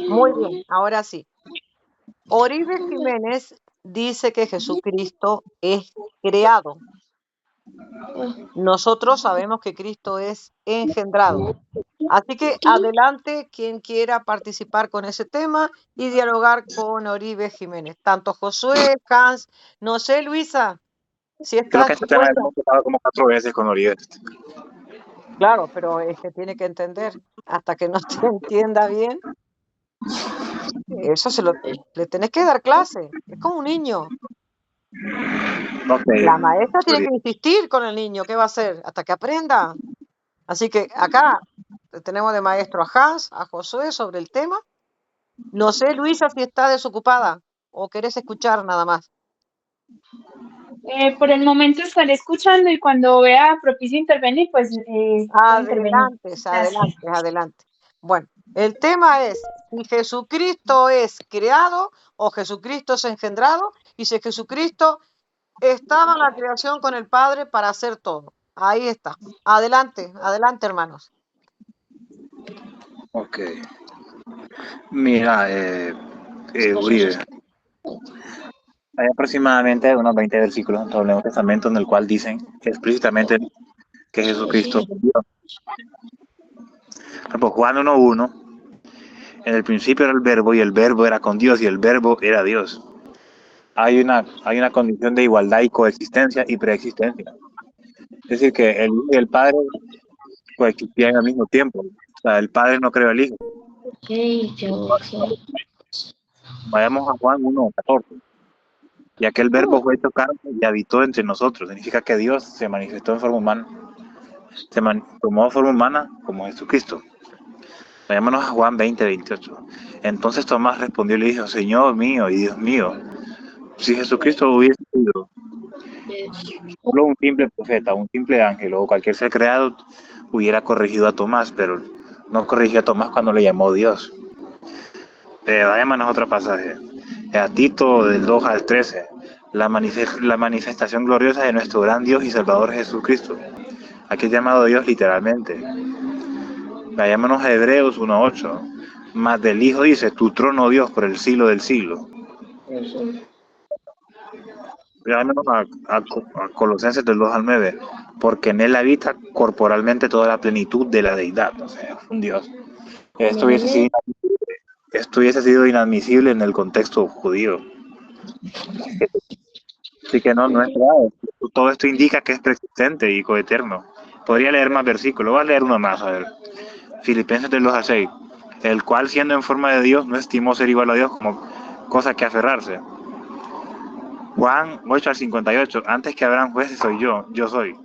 Muy bien, ahora sí. Oribe Jiménez dice que Jesucristo es creado. Nosotros sabemos que Cristo es engendrado. Así que adelante quien quiera participar con ese tema y dialogar con Oribe Jiménez. Tanto Josué, Hans, no sé, Luisa, si Creo estás que este tema lo dispuesta. hemos tocado como 4 veces con Oribe. Claro, pero es que tiene que entender. Hasta que no te entienda bien, eso le tenés que dar clase. Es como un niño. No sé, La maestra tiene Oribe. que insistir con el niño. ¿Qué va a hacer? Hasta que aprenda. Así que acá tenemos de maestro a Hans, a Josué sobre el tema. No sé, Luisa, si está desocupada o querés escuchar nada más. Por el momento estaré escuchando y cuando vea propicio intervenir, pues voy a intervenir. Adelante, Gracias. adelante, adelante. Bueno, el tema es si Jesucristo es creado o Jesucristo es engendrado y si Jesucristo estaba en la creación con el Padre para hacer todo. Ahí está. Adelante, adelante, hermanos. Ok. Mira, Uribe, hay aproximadamente unos 20 versículos en el Nuevo Testamento en el cual dicen explícitamente que Jesucristo es Dios. Por ejemplo, Juan 1:1, en el principio era el verbo y el verbo era con Dios y el verbo era Dios. Hay una condición de igualdad y coexistencia y preexistencia. Es decir, que el Hijo y el Padre coexistían al mismo tiempo. O sea, el Padre no creó al Hijo. Vayamos a Juan 1:14. Y aquel verbo fue hecho carne y habitó entre nosotros. Significa que Dios se manifestó en forma humana, tomó forma humana como Jesucristo. Vayámonos a Juan 20:28. Entonces Tomás respondió y le dijo, Señor mío y Dios mío, si Jesucristo hubiese sido solo un simple profeta, un simple ángel o cualquier ser creado, hubiera corregido a Tomás, pero no corrigió a Tomás cuando le llamó Dios. Vayámonos a otro pasaje. A Tito del 2 al 13. La manifestación gloriosa de nuestro gran Dios y Salvador Jesucristo. Aquí es llamado Dios literalmente. Vayámonos a Hebreos 1:8. Más del Hijo dice, tu trono, Dios, por el siglo del siglo. Vayámonos a Colosenses del 2 al 9. Porque en él habita corporalmente toda la plenitud de la deidad. O sea, un Dios. Esto hubiese sido inadmisible en el contexto judío. Así que no es real. Todo esto indica que es preexistente y coeterno. Podría leer más versículos. Voy a leer uno más, a ver. Filipenses del 2 al 6. El cual, siendo en forma de Dios, no estimó ser igual a Dios como cosa que aferrarse. Juan 8 al 58. Antes que Abraham fuese, soy yo soy.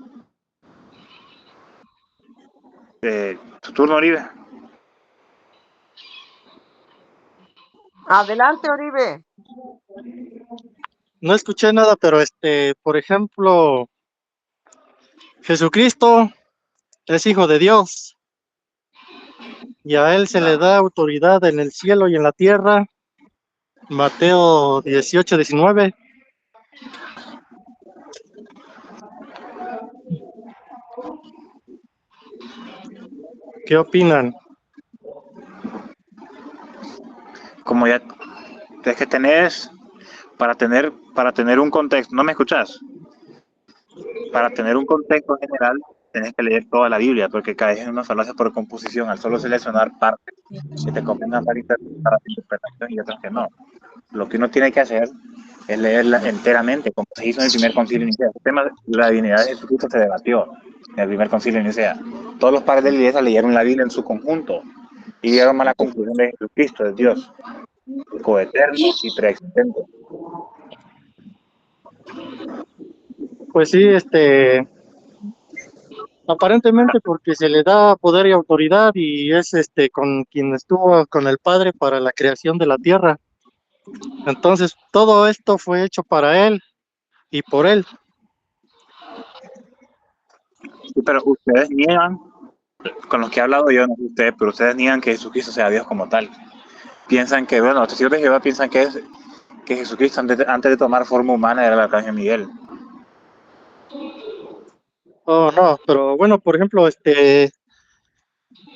Tu turno, Oribe. Adelante, Oribe. No escuché nada, pero por ejemplo, Jesucristo es hijo de Dios y a él se le da autoridad en el cielo y en la tierra. Mateo 18:19. ¿Qué opinan? Como ya es que tenés para tener un contexto, ¿no me escuchás? Para tener un contexto general, tenés que leer toda la Biblia, porque caes en una falacia por composición, al solo seleccionar partes que te convengan para interpretación y otras que no. Lo que uno tiene que hacer es leerla enteramente, como se hizo en el primer concilio de Nicea. El tema de la divinidad de Jesucristo se debatió en el primer concilio de Nicea. Todos los padres de la iglesia leyeron la Biblia en su conjunto y llegaron a la conclusión de que Jesucristo es Dios, coeterno y preexistente. Pues sí, aparentemente porque se le da poder y autoridad y es con quien estuvo con el Padre para la creación de la tierra. Entonces, todo esto fue hecho para él y por él. Sí, pero ustedes niegan, con los que he hablado yo, no sé ustedes, pero ustedes niegan que Jesucristo sea Dios como tal. Piensan que, bueno, los testigos de Jehová piensan que Jesucristo antes de tomar forma humana era el arcángel Miguel. Oh, no, pero bueno, por ejemplo,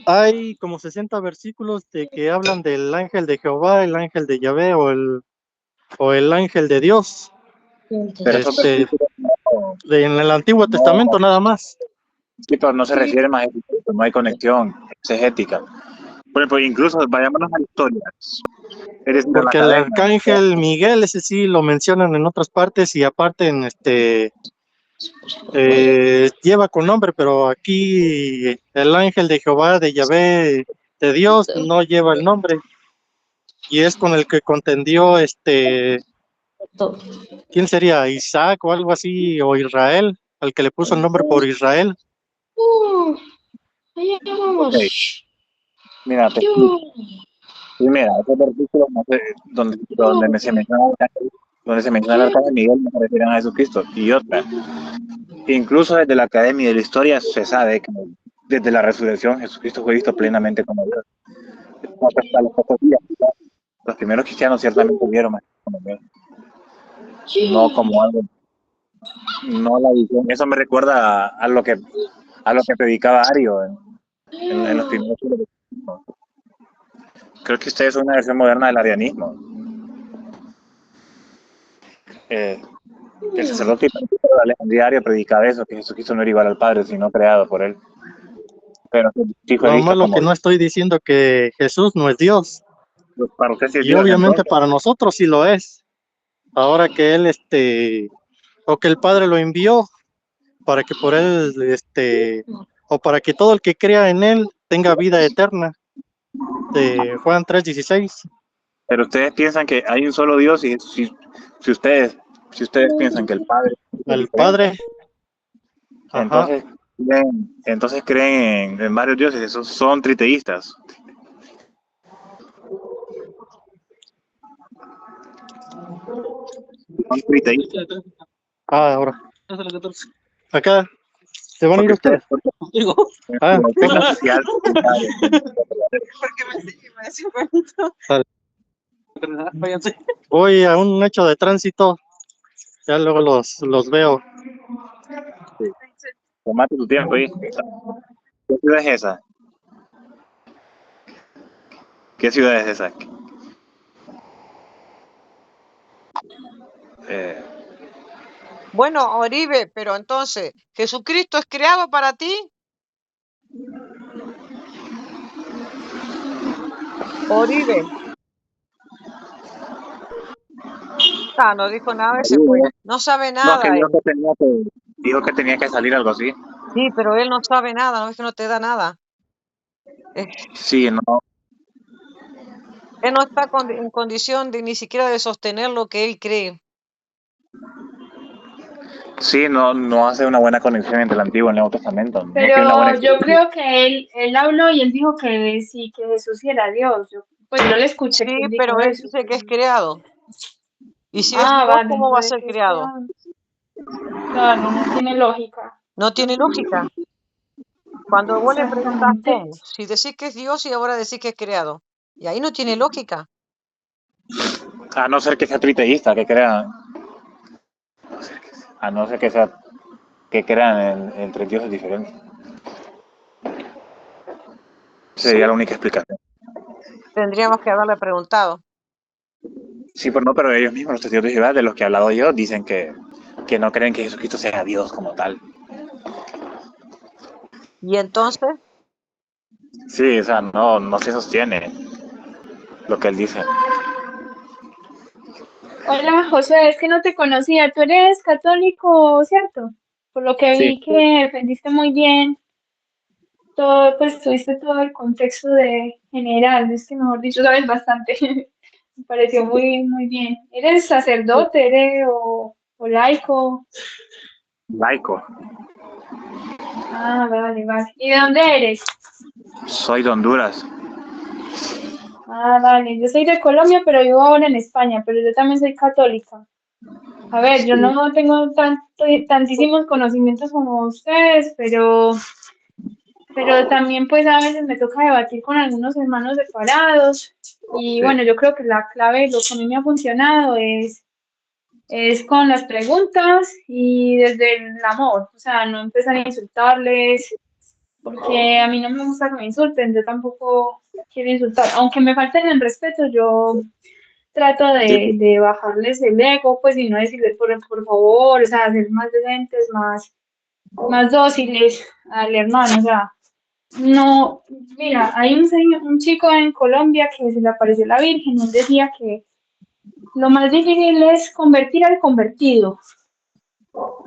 Hay como 60 versículos de que hablan del ángel de Jehová, el ángel de Yahvé o el ángel de Dios. Pero esos versículos En el Antiguo no, Testamento nada más. sí, pero no se Sí, refiere más a Jesucristo, no hay conexión exegética. Por ejemplo, incluso vayámonos a la historia. Es decir, a la Porque el academia. arcángel Miguel, ese sí lo mencionan en otras partes y aparte lleva con nombre, pero aquí el ángel de Jehová, de Yahvé, de Dios, no lleva el nombre. Y es con el que contendió ¿quién sería? Isaac o algo así, o Israel, al que le puso el nombre por Israel. allá Ok, vamos. mira, te explico. Primera, esos versículos donde se menciona el arcángel Miguel no se refieren a Jesucristo. Y otra, incluso desde la academia de la historia se sabe que desde la resurrección Jesucristo fue visto plenamente como Dios. Hasta los pocos días, los primeros cristianos ciertamente vieron a Jesús como Dios, no como algo, no la visión. Eso me recuerda a lo que predicaba Ario en los primeros siglos. Creo que ustedes son una versión moderna del arianismo. El sacerdote de Alejandría Ario predicaba eso, que Jesucristo no era igual al Padre, sino creado por él. Pero sí fue Lo visto malo que como no estoy diciendo que Jesús no es Dios, Dios. Para usted sí es y Dios, obviamente entonces. para nosotros sí lo es. Ahora que él, o que el Padre lo envió para que por él, o para que todo el que crea en él tenga vida eterna, de Juan 3:16. Pero ustedes piensan que hay un solo Dios y si ustedes, si ustedes piensan que el Padre es El diferente, Padre, ajá, entonces entonces creen en varios dioses, esos son triteístas. Son triteístas. ahora, acá, ¿se van a ir Porque ustedes, ustedes? Ah, qué venga. necesidad de Sale. Voy a un hecho de tránsito, ya luego los veo. tomate tu tiempo ahí. ¿Qué ciudad es esa? ¿Qué ciudad es esa? Eh, Bueno, Oribe, pero entonces, ¿Jesucristo es creado para ti? Oribe. Ah, no dijo nada y se fue. No sabe no, que nada él. dijo que tenía que salir algo así. Sí, pero él no sabe nada, no es que no te da nada. Eh, Sí, no, Él no está en condición de ni siquiera de sostener lo que él cree. sí, no hace una buena conexión entre el Antiguo y el Nuevo Testamento. No tiene una buena Pero yo explicación. creo que él habló y él dijo que sí, que Jesús sí era Dios. Pues yo le escuché Sí, que él dijo pero él eso. dice que es creado. Y si es Ah, Dios, vale, ¿cómo va a entonces ser que es creado? creado. Claro, no tiene lógica. No tiene lógica. Cuando vos le preguntás Exactamente. cómo, si decís que es Dios y ahora decís que es creado. Y ahí no tiene lógica. A no ser que sea triteísta, que crean, a no ser que sea que crean en tres dioses diferentes. Sería la única explicación. Tendríamos que haberle preguntado. Sí, pero no, pero ellos mismos, los testigos de Jehová, de los que he hablado yo, dicen que no creen que Jesucristo sea Dios como tal. Y entonces, Sí, o sea, no se sostiene lo que él dice. Hola, José, es que no te conocía. Tú eres católico, ¿cierto? Por lo que Sí, vi que defendiste muy bien todo, pues tuviste todo el contexto de general. Es que, mejor dicho, sabes bastante. Me pareció muy, muy bien. ¿Eres sacerdote, o laico? laico. Ah, vale, vale. ¿Y de dónde eres? Soy de Honduras. Ah, vale. Yo soy de Colombia, pero vivo ahora en España, pero yo también soy católica. A ver, yo Sí. no tengo tantísimos conocimientos como ustedes, pero también pues a veces me toca debatir con algunos hermanos separados y Sí. bueno, yo creo que la clave, lo que a mí me ha funcionado es con las preguntas y desde el amor, o sea, no empezar a insultarles porque a mí no me gusta que me insulten, yo tampoco quiero insultar, aunque me falten el respeto, yo trato Sí, de bajarles el ego, pues, y no decirles por favor, o sea, ser más decentes, más dóciles al hermano, o sea, no, mira, hay un chico en Colombia que se le apareció la Virgen y él decía que lo más difícil es convertir al convertido,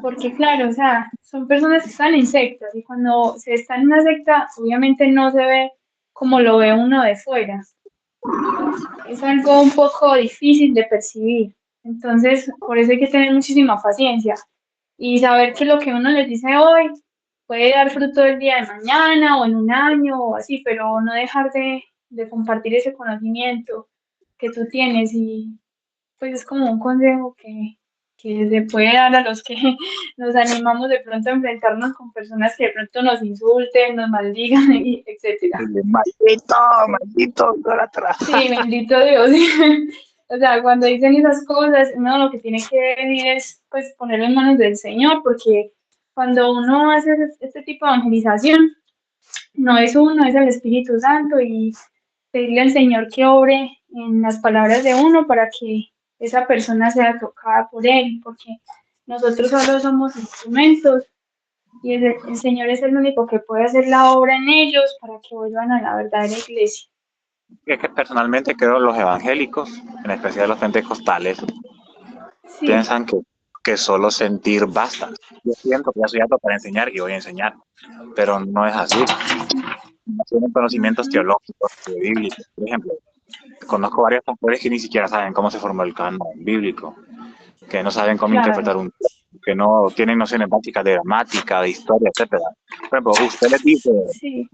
porque claro, o sea, son personas que están en sectas y cuando se está en una secta, obviamente no se ve como lo ve uno de fuera. Es algo un poco difícil de percibir. Entonces, por eso hay que tener muchísima paciencia y saber que lo que uno les dice hoy puede dar fruto el día de mañana o en un año o así, pero no dejar de compartir ese conocimiento que tú tienes y pues es como un consejo que se puede dar a los que nos animamos de pronto a enfrentarnos con personas que de pronto nos insulten, nos maldigan, y etcétera. maldito, maldito, idólatra. Sí, bendito Dios. O sea, cuando dicen esas cosas, uno lo que tiene que venir es pues ponerlo en manos del Señor, porque cuando uno hace este tipo de evangelización, no es uno, es el Espíritu Santo y pedirle al Señor que obre en las palabras de uno para que esa persona sea tocada por Él, porque nosotros solo somos instrumentos y el Señor es el único que puede hacer la obra en ellos para que vuelvan a la verdadera iglesia. Es que personalmente creo los evangélicos, en especial los pentecostales, Sí, piensan que solo sentir basta. Yo siento que ya soy apto para enseñar y voy a enseñar, pero no es así. No tienen conocimientos ujú, teológicos de bíblicos. Por ejemplo, conozco varios pastores que ni siquiera saben cómo se formó el canon bíblico, que no saben cómo claro, interpretar un texto, que no tienen nociones básicas de gramática, de historia, etcétera. Por ejemplo, usted les dice sí,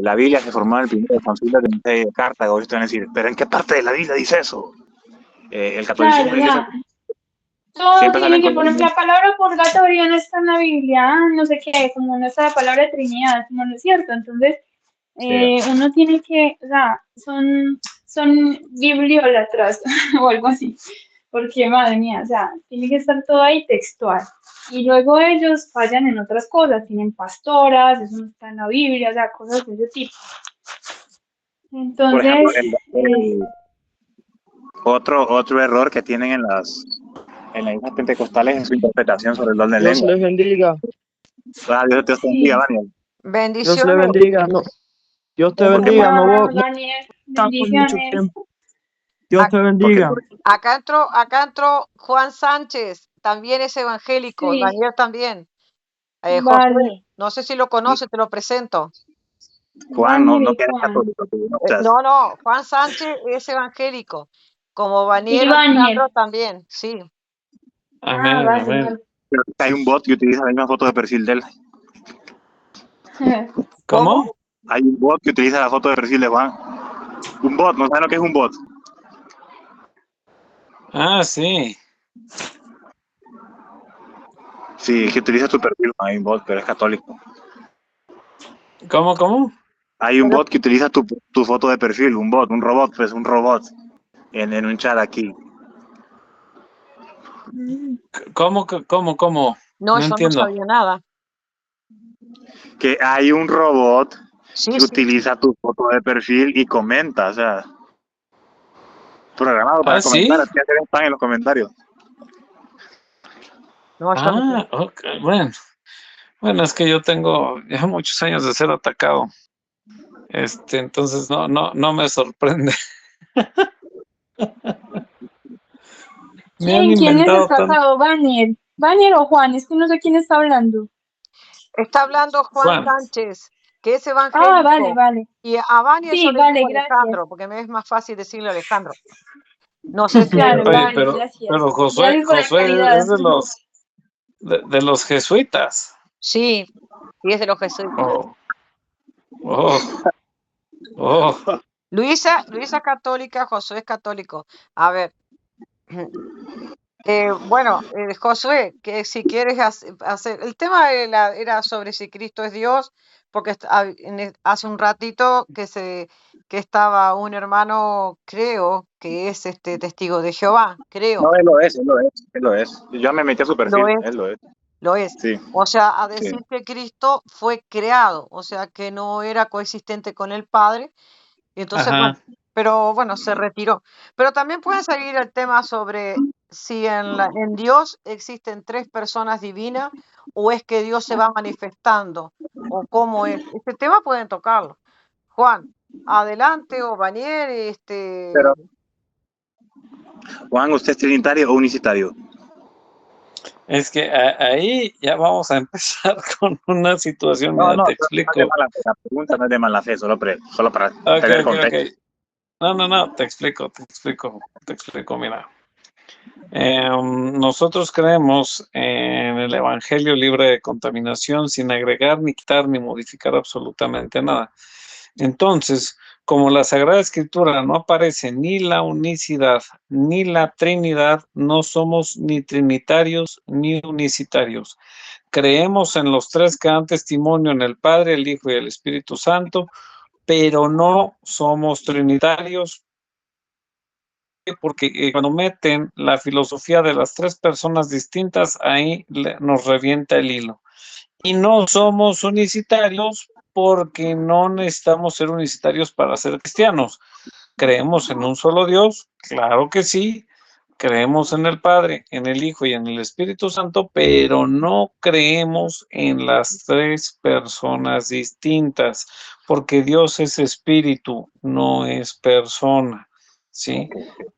la Biblia se formó en el primer concilio de Cartago, y ustedes van a decir, ¿pero en qué parte de la Biblia dice eso? El catolicismo claro, y la iglesia ya. Todo siempre salen tiene que, con por ejemplo, la palabra purgatorio no está en la Biblia, no sé qué, como no está la palabra Trinidad, como no es cierto. Entonces, sí, uno tiene que, o sea, son bibliólatras o algo así, porque madre mía, o sea, tiene que estar todo ahí textual. Y luego ellos fallan en otras cosas, tienen pastoras, eso no está en la Biblia, o sea, cosas de ese tipo. por ejemplo, Entonces, otro error que tienen en las iglesias pentecostales es su interpretación sobre el don de Dios lengua. les bendiga, Dios te bendiga, sí, Daniel. Dios les Bendiciones. bendiga, no, Dios te bendiga, no, hola, no Daniel, está por mucho bendiciones. tiempo. Dios te Porque bendiga. Acá entró Juan Sánchez, también es evangélico, Sí, Daniel también. vale, Josué, no sé si lo conoce, te lo presento. Juan no, Daniel no y queda Juan. católico, tú no seas. No, Juan Sánchez es evangélico, como Y Vaniero Daniel. Alejandro también, sí. Ah, Amén, vale, amén. vale. Pero hay un bot que utiliza la misma foto de perfil de él. ¿Cómo? ¿Cómo? Hay un bot que utiliza la foto de perfil de Juan. Un bot, ¿no saben lo que es un bot? Ah, sí. Sí, es que utiliza tu perfil, hay un bot, pero es católico. ¿Cómo? Hay un Pero bot que utiliza tu foto de perfil, un bot, un robot, pues un robot, en un chat aquí. ¿Cómo? no, No yo no entiendo. sabía nada. Que hay un robot Sí, que sí, utiliza tu foto de perfil y comenta, o sea, programado para Ah, comentar, sí. así hacer spam en los comentarios. no, yo no sé. Ah, ok, bueno. Bueno, es que yo tengo ya muchos años de ser atacado. Entonces no me sorprende. Me han ¿Quién es el inventado tanto. tratado? ¿Vanier? ¿Vanier o Juan? Es que no sé quién está hablando. Está hablando Juan Juan. Sánchez, que es Ah, vale, evangélico, vale. y a Vaniel yo Sí, le vale, digo gracias. Alejandro, porque me es más fácil decirle Alejandro. No sé si Claro, Oye, vale, pero gracias. Gracias por la Josué claridad. es de los jesuitas. sí, y es de los jesuitas. Oh, oh, oh. Luisa es católica, Josué es católico. A ver, bueno, Josué, que si quieres hacer, el tema era sobre si Cristo es Dios, porque hace un ratito que estaba un hermano, creo, que es testigo de Jehová, No, creo, él lo es. Yo me metí a su lo perfil, es. él lo es. lo es. Sí, O sea, a sí. decir que Cristo fue creado, o sea, que no era coexistente con el Padre. Y entonces, bueno, Ajá. pero bueno, se retiró. Pero también puede seguir el tema sobre si en Dios existen tres personas divinas o es que Dios se va manifestando o cómo es. Este tema pueden tocarlo. Juan, adelante, o Banier, Pero, Juan, ¿usted es trinitario o unicitario? Es que ahí ya vamos a empezar con una situación, No, mira, no, te no es de explico. mala fe. La pregunta no es de mala fe, solo para Ok, tener ok, contexto. ok. No, te explico, mira. Nosotros creemos en el Evangelio libre de contaminación, sin agregar, ni quitar, ni modificar absolutamente nada. Entonces, como la Sagrada Escritura no aparece ni la unicidad ni la Trinidad, no somos ni trinitarios ni unicitarios. Creemos en los tres que dan testimonio, en el Padre, el Hijo y el Espíritu Santo, pero no somos trinitarios, porque cuando meten la filosofía de las tres personas distintas, ahí nos revienta el hilo. Y no somos unicitarios porque no necesitamos ser unicitarios para ser cristianos. ¿Creemos en un solo Dios? Claro que sí. Creemos en el Padre, en el Hijo y en el Espíritu Santo, pero no creemos en las tres personas distintas, porque Dios es espíritu, no es persona, ¿sí?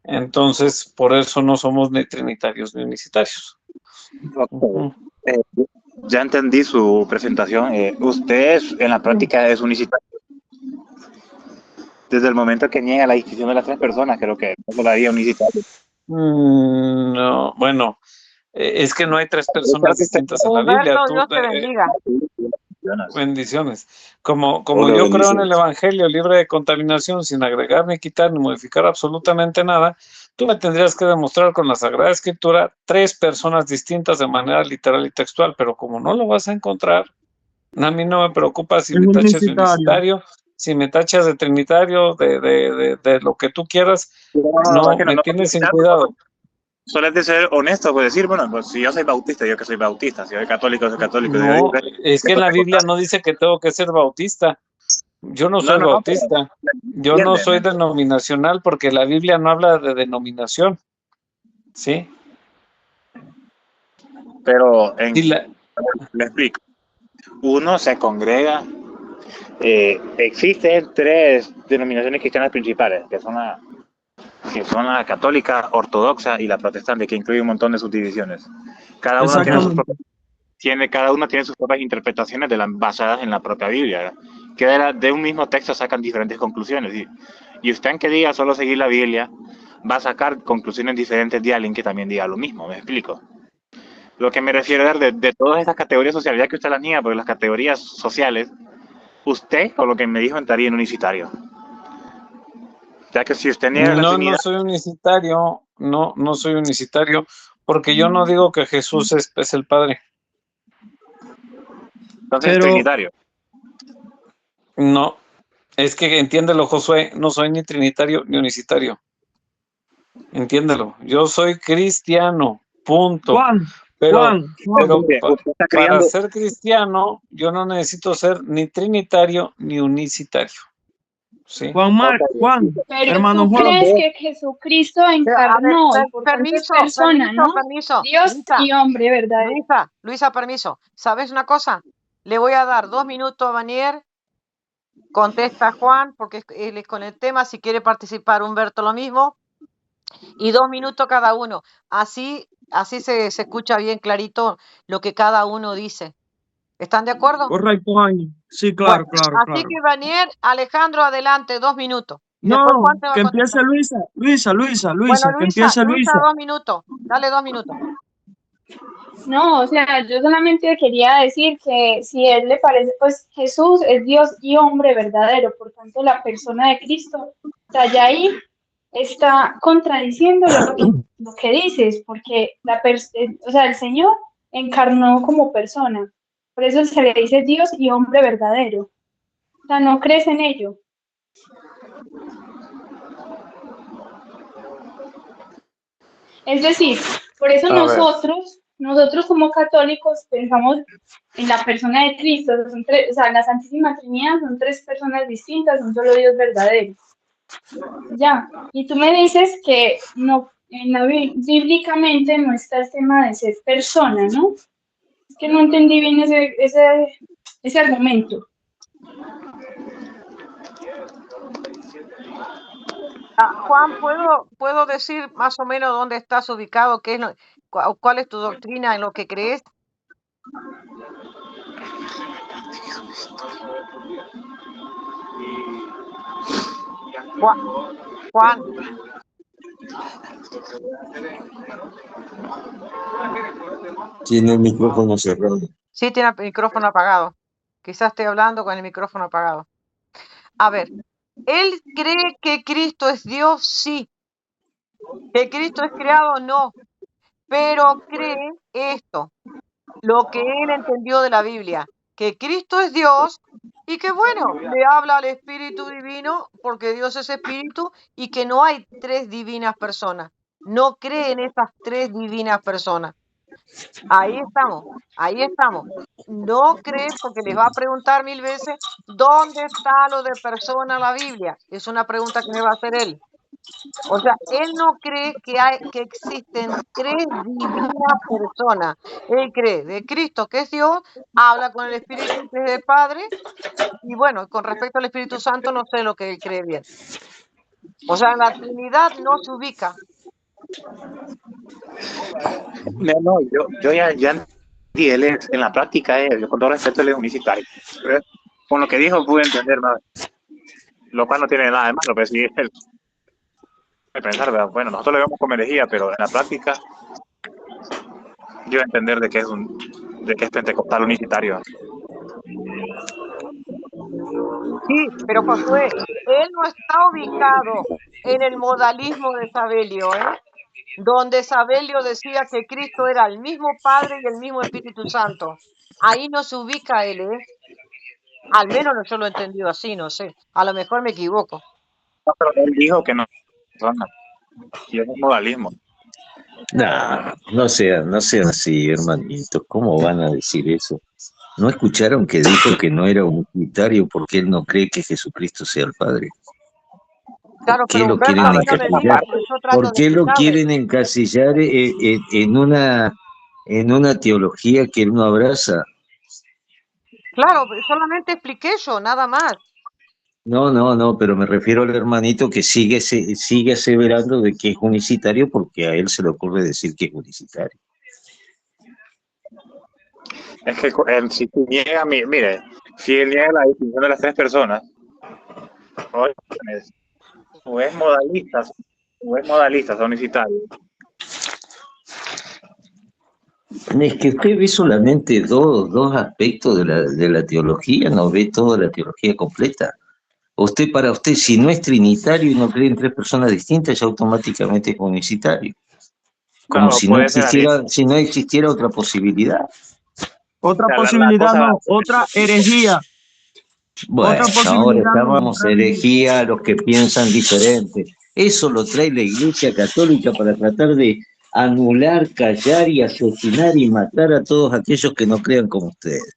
Entonces, por eso no somos ni trinitarios ni unicitarios. Ok. Ujú. Ya entendí su presentación. Usted en la práctica es unicitario. Desde el momento que niega la distinción de las tres personas, creo que no lo haría unicitario. No, bueno, es que no hay tres personas distintas en la Biblia. Humberto, Dios te bendiga. Bendiciones. Como Hola, yo creo en el bendiciones. Evangelio libre de contaminación, sin agregar ni quitar ni modificar absolutamente nada, tú me tendrías que demostrar con la Sagrada Escritura tres personas distintas de manera literal y textual, pero como no lo vas a encontrar, a mí no me preocupa si Es me tachas de unicitario. unicitario, si me tachas de trinitario, de lo que tú quieras, No, es que me no, tienes sin cuidado. solo es de ser honesto, pues decir, bueno, pues si yo soy bautista, yo que soy bautista, si soy católico, soy católico. No, es que en la Biblia no dice que tengo que ser bautista. Yo no soy No, pero bautista. Yo no soy entienden. denominacional porque la Biblia no habla de denominación. ¿Sí? Pero Sí, le explico. Uno se congrega. Existen tres denominaciones cristianas principales, que son la católica, ortodoxa y la protestante, que incluye un montón de subdivisiones. Cada uno tiene sus Exactamente. cada uno tiene sus propias interpretaciones basadas en la propia Biblia, ¿verdad? Que de un mismo texto sacan diferentes conclusiones. Y usted, en que diga solo seguir la Biblia, va a sacar conclusiones diferentes de alguien que también diga lo mismo, ¿me explico? Lo que me refiero es de todas estas categorías sociales, ya que usted las niega, porque las categorías sociales, usted, con lo que me dijo, entraría en unicitario. Ya que si usted niega la no, Trinidad, soy unicitario. No soy unicitario porque yo no digo que Jesús es el Padre. entonces es Pero, trinitario. No, es que entiéndelo, Josué, no soy ni trinitario ni unicitario. Entiéndelo, yo soy cristiano, punto. Juan, Pero, Juan, Juan, Usted está para criando, ser cristiano, yo no necesito ser ni trinitario ni unicitario. ¿Sí? Juan, Pero hermano tú Juan. crees que Jesucristo A ver, encarnó y por tanto es persona, ¿no? Dios Luisa, y hombre, ¿verdad? Luisa, permiso. ¿Sabes una cosa? Le voy a dar 2 minutos a Banier, contesta Juan, porque él es con el tema, si quiere participar Humberto lo mismo, y 2 minutos cada uno. Así se escucha bien clarito lo que cada uno dice. ¿Están de acuerdo? Correcto, Juan. Sí, Bueno, claro. así que Banier, Alejandro, adelante, 2 minutos. Y No, después Juan te va a que contestar. empiece Luisa, Bueno, que empiece Luisa, Luisa. 2 minutos. Dale 2 minutos. No, o sea, yo solamente quería decir que si él le parece, pues Jesús es Dios y hombre verdadero, por tanto la persona de Cristo, o sea, ya ahí está contradiciendo lo que dices, porque o sea, el Señor encarnó como persona, por eso se le dice Dios y hombre verdadero, o sea, no crees en ello. Es decir, por eso A ver. nosotros nosotros como católicos pensamos en la persona de Cristo, son tres, o sea, en la Santísima Trinidad son tres personas distintas, un solo Dios verdadero. Ya, y tú me dices que no, bíblicamente no está el tema de ser persona, ¿no? Es que no entendí bien ese argumento. Juan, ¿puedo decir más o menos dónde estás ubicado? ¿Qué es cuál es tu doctrina en lo que crees? Juan, Tiene el micrófono cerrado. sí tiene el micrófono apagado. Quizás esté hablando con el micrófono apagado. A ver, ¿él cree que Cristo es Dios? Sí. ¿Que Cristo es creado? No. Pero cree esto, lo que él entendió de la Biblia, que Cristo es Dios y que bueno, le habla al Espíritu Divino porque Dios es Espíritu y que no hay tres divinas personas. No cree en esas tres divinas personas. Ahí estamos, ahí estamos. No cree porque les va a preguntar 1000 veces, ¿dónde está lo de persona en la Biblia? Es una pregunta que me va a hacer él. O sea, él no cree que existen tres divinas personas. Él cree de Cristo, que es Dios, habla con el Espíritu, que es el Padre, y bueno, con respecto al Espíritu Santo, no sé lo que él cree bien. O sea, en la Trinidad no se ubica. No, yo ya entendí, él es, en la práctica, yo con todo respeto, él es unicitario. Pero con lo que dijo pude entender, ¿no? Lo cual no tiene nada de malo, pero sí es el pensar, ¿verdad? Bueno, nosotros lo vemos como herejía, pero en la práctica yo entender de que es pentecostal unicitario. Sí, pero Josué, él no está ubicado en el modalismo de Sabelio, ¿eh? Donde Sabelio decía que Cristo era el mismo Padre y el mismo Espíritu Santo. Ahí no se ubica él, ¿eh? Al menos yo lo he entendido así, no sé. A lo mejor me equivoco. No, pero él dijo que no y es un modalismo. No sean así, hermanito. ¿Cómo van a decir eso? ¿No escucharon que dijo que no era unitario porque él no cree que Jesucristo sea el Padre? Claro, ¿Por qué pero lo Humberto, quieren a mí no me digas, encasillar? porque yo trato ¿Por de qué lo explicarle. quieren encasillar en una teología que él no abraza? Claro, solamente expliqué yo, nada más. No, pero me refiero al hermanito que sigue aseverando de que es unicitario porque a él se le ocurre decir que es unicitario. Es que si niega, mire, si él niega la distinción de las tres personas, o es modalista o unicitario. Es que usted ve solamente dos aspectos de la teología, no ve toda la teología completa. Para usted, si no es trinitario y no cree en tres personas distintas, ya automáticamente es unicitario. Como No, si puede ser así. si no existiera otra posibilidad. Otra O sea, posibilidad no, otra herejía. Bueno, Otra ahora posibilidad no, estábamos otra herejía. herejía a los que piensan diferente. Eso lo trae la Iglesia Católica para tratar de anular, callar y asesinar y matar a todos aquellos que no crean como ustedes.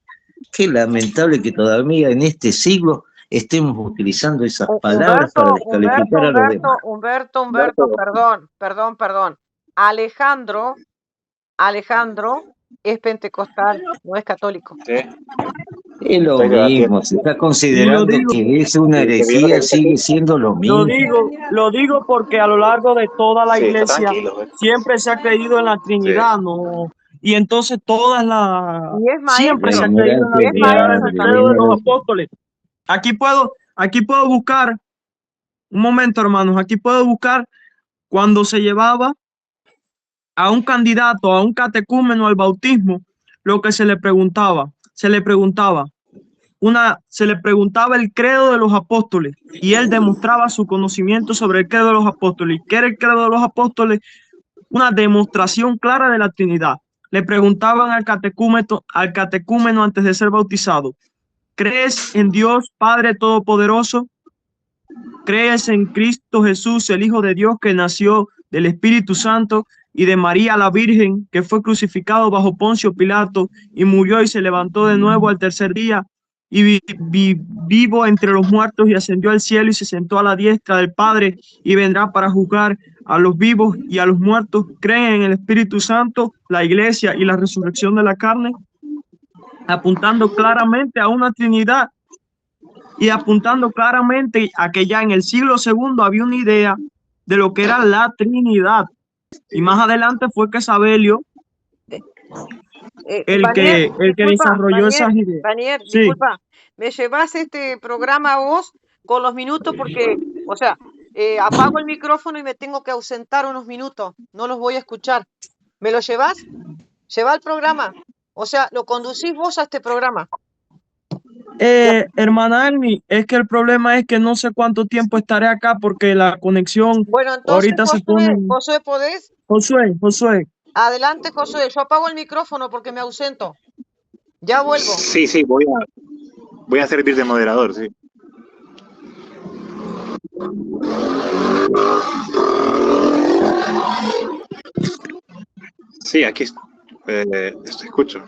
Qué lamentable que todavía en este siglo estemos utilizando esas palabras para descalificar a los demás. Humberto, perdón. Alejandro es pentecostal, no es católico. Sí. Es lo mismo, se está considerando que es una herejía, sigue siendo lo mismo. Lo digo porque a lo largo de toda la iglesia siempre se ha creído en la Trinidad, ¿no? Y entonces siempre se ha creído en la Trinidad desde el credo de los apóstoles. Aquí puedo buscar, un momento, hermanos, aquí puedo buscar cuando se llevaba a un candidato, a un catecúmeno al bautismo, lo que se le preguntaba el credo de los apóstoles y él demostraba su conocimiento sobre el credo de los apóstoles. ¿Qué era el credo de los apóstoles? Una demostración clara de la Trinidad. Le preguntaban al catecúmeno antes de ser bautizado: ¿crees en Dios Padre Todopoderoso? ¿Crees en Cristo Jesús, el Hijo de Dios que nació del Espíritu Santo y de María la Virgen, que fue crucificado bajo Poncio Pilato y murió y se levantó de nuevo al tercer día y vivo entre los muertos y ascendió al cielo y se sentó a la diestra del Padre y vendrá para juzgar a los vivos y a los muertos. Creen en el Espíritu Santo, la Iglesia y la resurrección de la carne, apuntando claramente a una Trinidad y apuntando claramente a que ya en el siglo II había una idea de lo que era la Trinidad. Y más adelante fue que Sabelio el que desarrolló esas ideas. Daniel, Sí. disculpa, me llevas este programa a vos con los minutos porque, o sea, apago el micrófono y me tengo que ausentar unos minutos, no los voy a escuchar. ¿Me lo llevas? Lleva el programa, o sea, lo conducís vos a este programa. Hermana Elmi, es que el problema es que no sé cuánto tiempo estaré acá porque la conexión bueno, entonces, ahorita Josué, se pone... Josué, ¿podés? Josué. Adelante, Josué, yo apago el micrófono porque me ausento. Ya vuelvo. Sí, voy a servir de moderador, sí. Sí, aquí te escucho.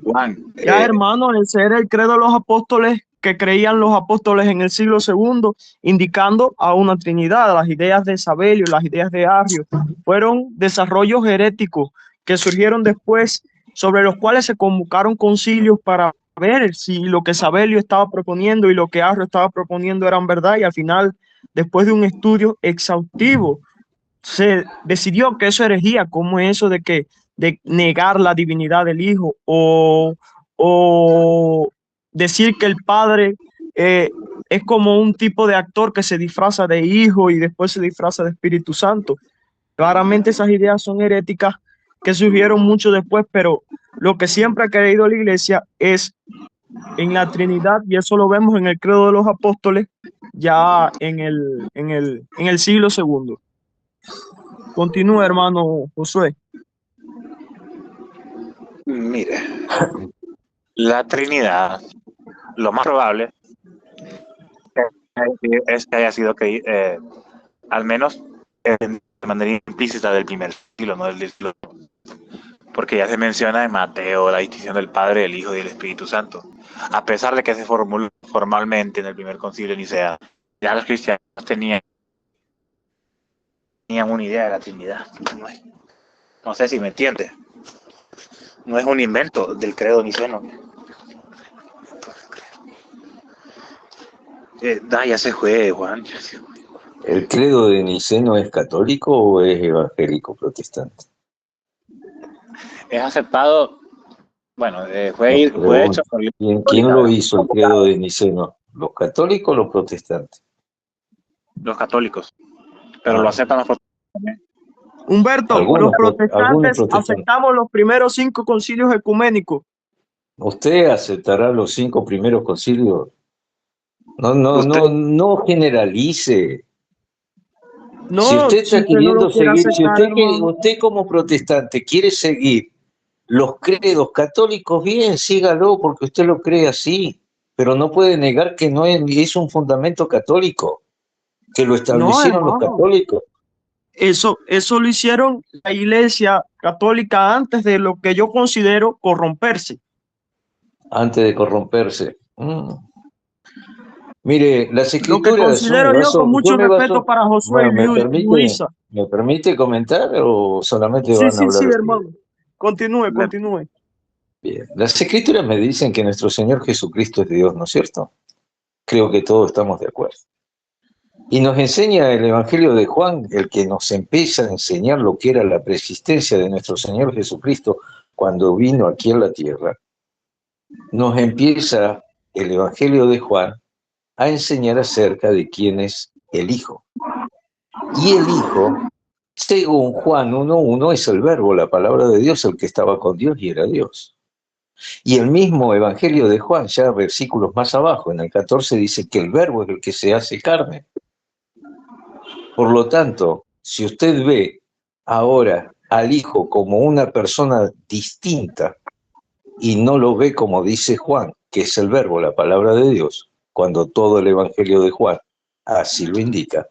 Juan. Ya, hermano, ese era el credo de los apóstoles que creían los apóstoles en el siglo II, indicando a una Trinidad. Las ideas de Sabelio, las ideas de Arrio, fueron desarrollos heréticos que surgieron después, sobre los cuales se convocaron concilios para ver si lo que Sabelio estaba proponiendo y lo que Arrio estaba proponiendo eran verdad, y al final, después de un estudio exhaustivo, se decidió que eso era herejía, como eso de negar la divinidad del Hijo o decir que el Padre es como un tipo de actor que se disfraza de Hijo y después se disfraza de Espíritu Santo. Claramente esas ideas son heréticas que surgieron mucho después, pero lo que siempre ha creído la Iglesia es en la Trinidad, y eso lo vemos en el credo de los apóstoles ya en el siglo II. Continúa, hermano Josué. Mire, la Trinidad, lo más probable es que haya sido que, al menos de manera implícita del primer siglo, no del siglo, porque ya se menciona en Mateo la distinción del Padre, del Hijo y del Espíritu Santo, a pesar de que se formuló formalmente en el primer concilio de Nicea. Ya los cristianos tenían una idea de la Trinidad. No sé si me entiende. No es un invento del credo niceno. Ya se fue, Juan. ¿El credo de Niceno es católico o es evangélico protestante? Es aceptado, bueno, fue hecho por... ¿Quién lo hizo el credo de Niceno? ¿Los católicos o los protestantes? Los católicos, pero lo aceptan los protestantes. Humberto, los protestantes aceptamos los primeros 5 concilios ecuménicos. ¿Usted aceptará los 5 primeros concilios? No generalice. No, si usted está queriendo seguir, si usted como protestante quiere seguir los credos católicos, bien, sígalo porque usted lo cree así, pero no puede negar que no es un fundamento católico, que lo establecieron los católicos. Eso lo hicieron la Iglesia Católica antes de lo que yo considero corromperse. Antes de corromperse. Mire, las escrituras... Lo que considero yo con mucho respeto para Josué y Luisa. ¿Me permite comentar o solamente van a hablar? Sí, hermano. Continúe. Bien. Las escrituras me dicen que nuestro Señor Jesucristo es Dios, ¿no es cierto? Creo que todos estamos de acuerdo. Y nos enseña el Evangelio de Juan, el que nos empieza a enseñar lo que era la preexistencia de nuestro Señor Jesucristo cuando vino aquí a la tierra. Nos empieza el Evangelio de Juan a enseñar acerca de quién es el Hijo. Y el Hijo, según Juan 1:1, es el Verbo, la palabra de Dios, el que estaba con Dios y era Dios. Y el mismo Evangelio de Juan, ya versículos más abajo, en el 14, dice que el Verbo es el que se hace carne. Por lo tanto, si usted ve ahora al Hijo como una persona distinta y no lo ve como dice Juan, que es el Verbo, la palabra de Dios, cuando todo el Evangelio de Juan así lo indica.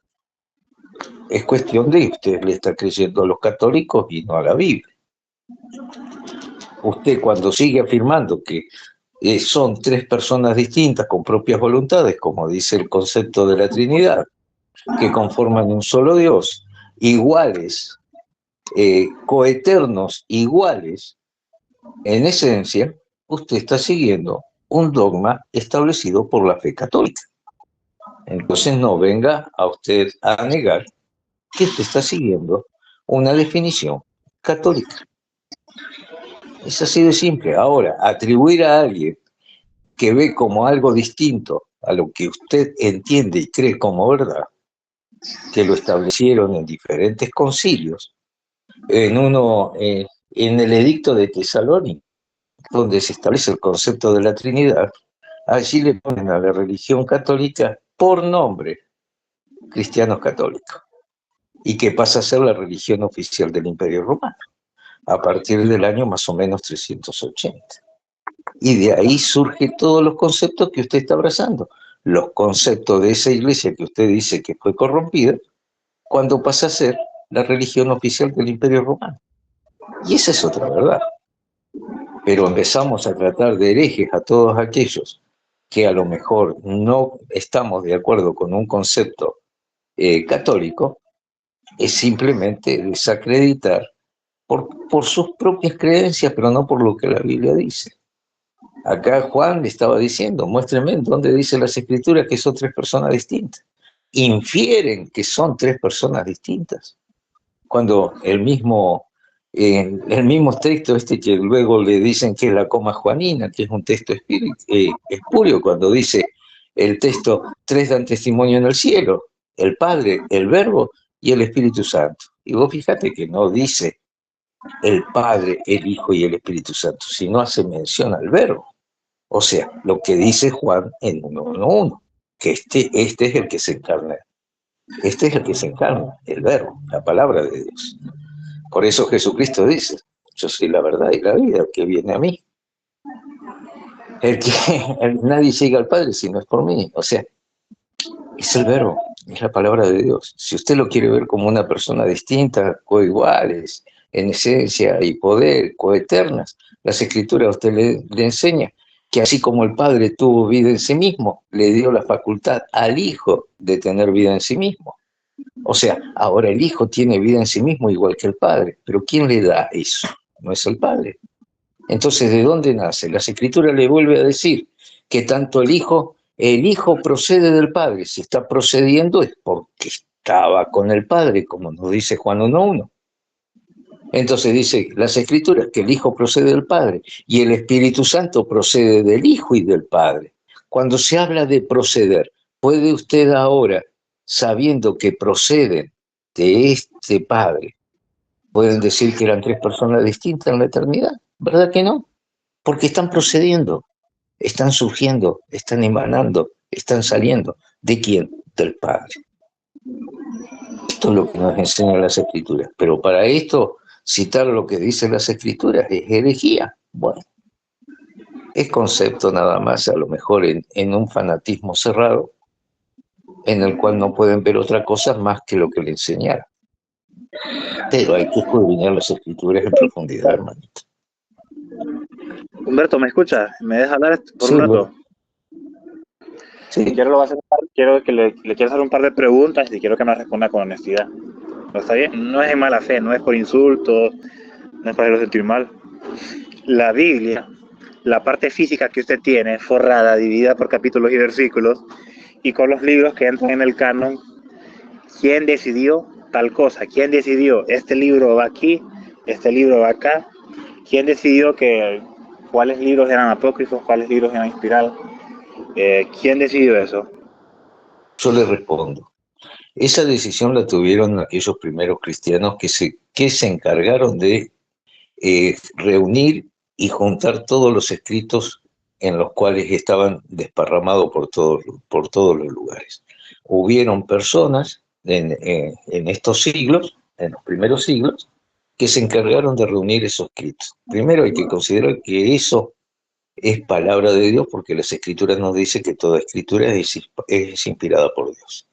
Es cuestión de usted le está creyendo a los católicos y no a la Biblia. Usted cuando sigue afirmando que son tres personas distintas con propias voluntades, como dice el concepto de la Trinidad, que conforman un solo Dios, iguales, coeternos, iguales, en esencia, usted está siguiendo un dogma establecido por la fe católica. Entonces no venga a usted a negar que usted está siguiendo una definición católica. Es así de simple. Ahora, atribuir a alguien que ve como algo distinto a lo que usted entiende y cree como verdad, que lo establecieron en diferentes concilios, en el Edicto de Tesalónica, donde se establece el concepto de la Trinidad, allí le ponen a la religión católica por nombre cristianos católicos, y que pasa a ser la religión oficial del Imperio Romano, a partir del año más o menos 380. Y de ahí surgen todos los conceptos que usted está abrazando, los conceptos de esa iglesia que usted dice que fue corrompida, cuando pasa a ser la religión oficial del Imperio Romano. Y esa es otra verdad. Pero empezamos a tratar de herejes a todos aquellos que a lo mejor no estamos de acuerdo con un concepto católico, es simplemente desacreditar por sus propias creencias, pero no por lo que la Biblia dice. Acá Juan le estaba diciendo, muéstreme dónde dice las Escrituras que son tres personas distintas. Infieren que son tres personas distintas, cuando el mismo texto que luego le dicen que es la coma juanina, que es un texto espurio, cuando dice el texto, tres dan testimonio en el cielo, el Padre, el Verbo y el Espíritu Santo. Y vos fíjate que no dice el Padre, el Hijo y el Espíritu Santo, sino hace mención al Verbo. O sea, lo que dice Juan en 1:1, que este es el que se encarna. Este es el que se encarna, el Verbo, la palabra de Dios. Por eso Jesucristo dice, yo soy la verdad y la vida, el que viene a mí. Nadie llega al Padre si no es por mí. O sea, es el Verbo, es la palabra de Dios. Si usted lo quiere ver como una persona distinta, coiguales, en esencia y poder, coeternas, las Escrituras a usted le enseña que así como el Padre tuvo vida en sí mismo, le dio la facultad al Hijo de tener vida en sí mismo. O sea, ahora el Hijo tiene vida en sí mismo igual que el Padre, pero ¿quién le da eso? No es el Padre. Entonces, ¿de dónde nace? Las Escrituras le vuelve a decir que tanto el Hijo procede del Padre. Si está procediendo es porque estaba con el Padre, como nos dice Juan 1:1. Entonces dice las Escrituras que el Hijo procede del Padre y el Espíritu Santo procede del Hijo y del Padre. Cuando se habla de proceder, ¿puede usted ahora, sabiendo que proceden de este Padre, pueden decir que eran tres personas distintas en la eternidad? ¿Verdad que no? Porque están procediendo, están surgiendo, están emanando, están saliendo. ¿De quién? Del Padre. Esto es lo que nos enseñan las Escrituras. Pero para esto, citar lo que dicen las Escrituras es herejía. Bueno, es concepto nada más, a lo mejor en un fanatismo cerrado, en el cual no pueden ver otra cosa más que lo que le enseñaron. Pero hay que escudriñar las Escrituras en profundidad, hermanito. Humberto, ¿me escuchas? ¿Me dejas hablar por Sí, un rato? Sí. Quiero que le quiero hacer un par de preguntas y quiero que me responda con honestidad. ¿No está bien? No es en mala fe, no es por insultos, no es para hacerlo sentir mal. La Biblia, la parte física que usted tiene, forrada, dividida por capítulos y versículos, y con los libros que entran en el canon, ¿quién decidió tal cosa? ¿Quién decidió este libro va aquí, este libro va acá? ¿Quién decidió cuáles libros eran apócrifos, cuáles libros eran inspirados? ¿Quién decidió eso? Yo le respondo. Esa decisión la tuvieron aquellos primeros cristianos que se encargaron de reunir y juntar todos los escritos en los cuales estaban desparramados por todos los lugares. Hubieron personas en estos siglos, en los primeros siglos, que se encargaron de reunir esos escritos. Primero hay que considerar que eso es palabra de Dios, porque las Escrituras nos dicen que toda Escritura es inspirada por Dios.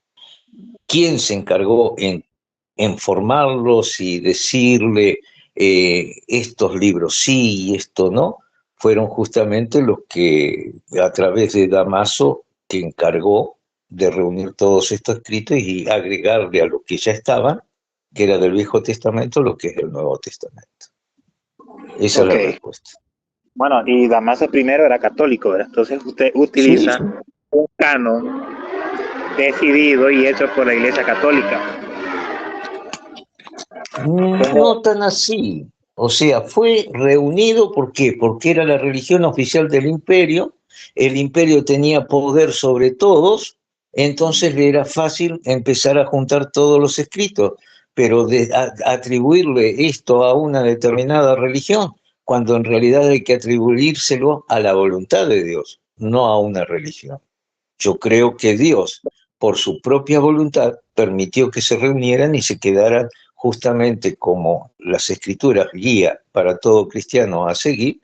¿Quién se encargó en formarlos y decirle estos libros sí y esto no? Fueron justamente los que, a través de Damaso, que encargó de reunir todos estos escritos y agregarle a los que ya estaban, que era del Viejo Testamento, lo que es el Nuevo Testamento. Esa es la respuesta. Bueno, y Damaso primero era católico, ¿verdad? Entonces usted utiliza un canon decidido y hecho por la Iglesia Católica. No tan así. O sea, fue reunido, ¿por qué? Porque era la religión oficial del imperio, el imperio tenía poder sobre todos, entonces le era fácil empezar a juntar todos los escritos, pero atribuirle esto a una determinada religión, cuando en realidad hay que atribuírselo a la voluntad de Dios, no a una religión. Yo creo que Dios, por su propia voluntad, permitió que se reunieran y se quedaran justamente como las Escrituras guía para todo cristiano a seguir,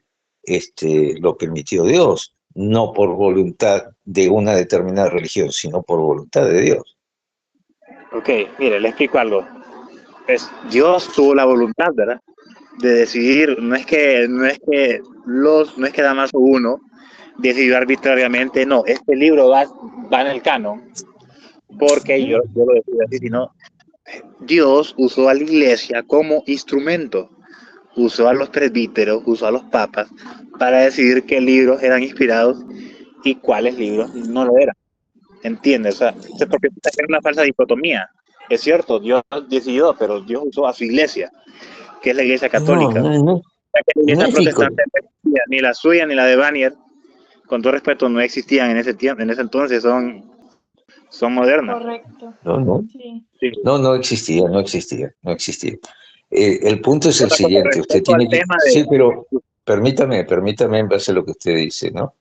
lo permitió Dios, no por voluntad de una determinada religión, sino por voluntad de Dios. Ok, mire, le explico algo. Pues Dios tuvo la voluntad, ¿verdad?, de decidir. No es que Damaso I decidió arbitrariamente, no, este libro va en el canon, porque yo lo decido así, sino Dios usó a la iglesia como instrumento, usó a los presbíteros, usó a los papas para decidir qué libros eran inspirados y cuáles libros no lo eran. ¿Entiendes? O sea, porque es una falsa dicotomía. Es cierto, Dios decidió, pero Dios usó a su iglesia, que es la Iglesia Católica. No, la iglesia protestante no existía, ni la suya ni la de Vanier, con todo respeto, no existían en ese tiempo, en ese entonces, son modernas. Correcto. No existía. El punto es el siguiente, usted tiene que... Sí, pero permítame en base a lo que usted dice, ¿no?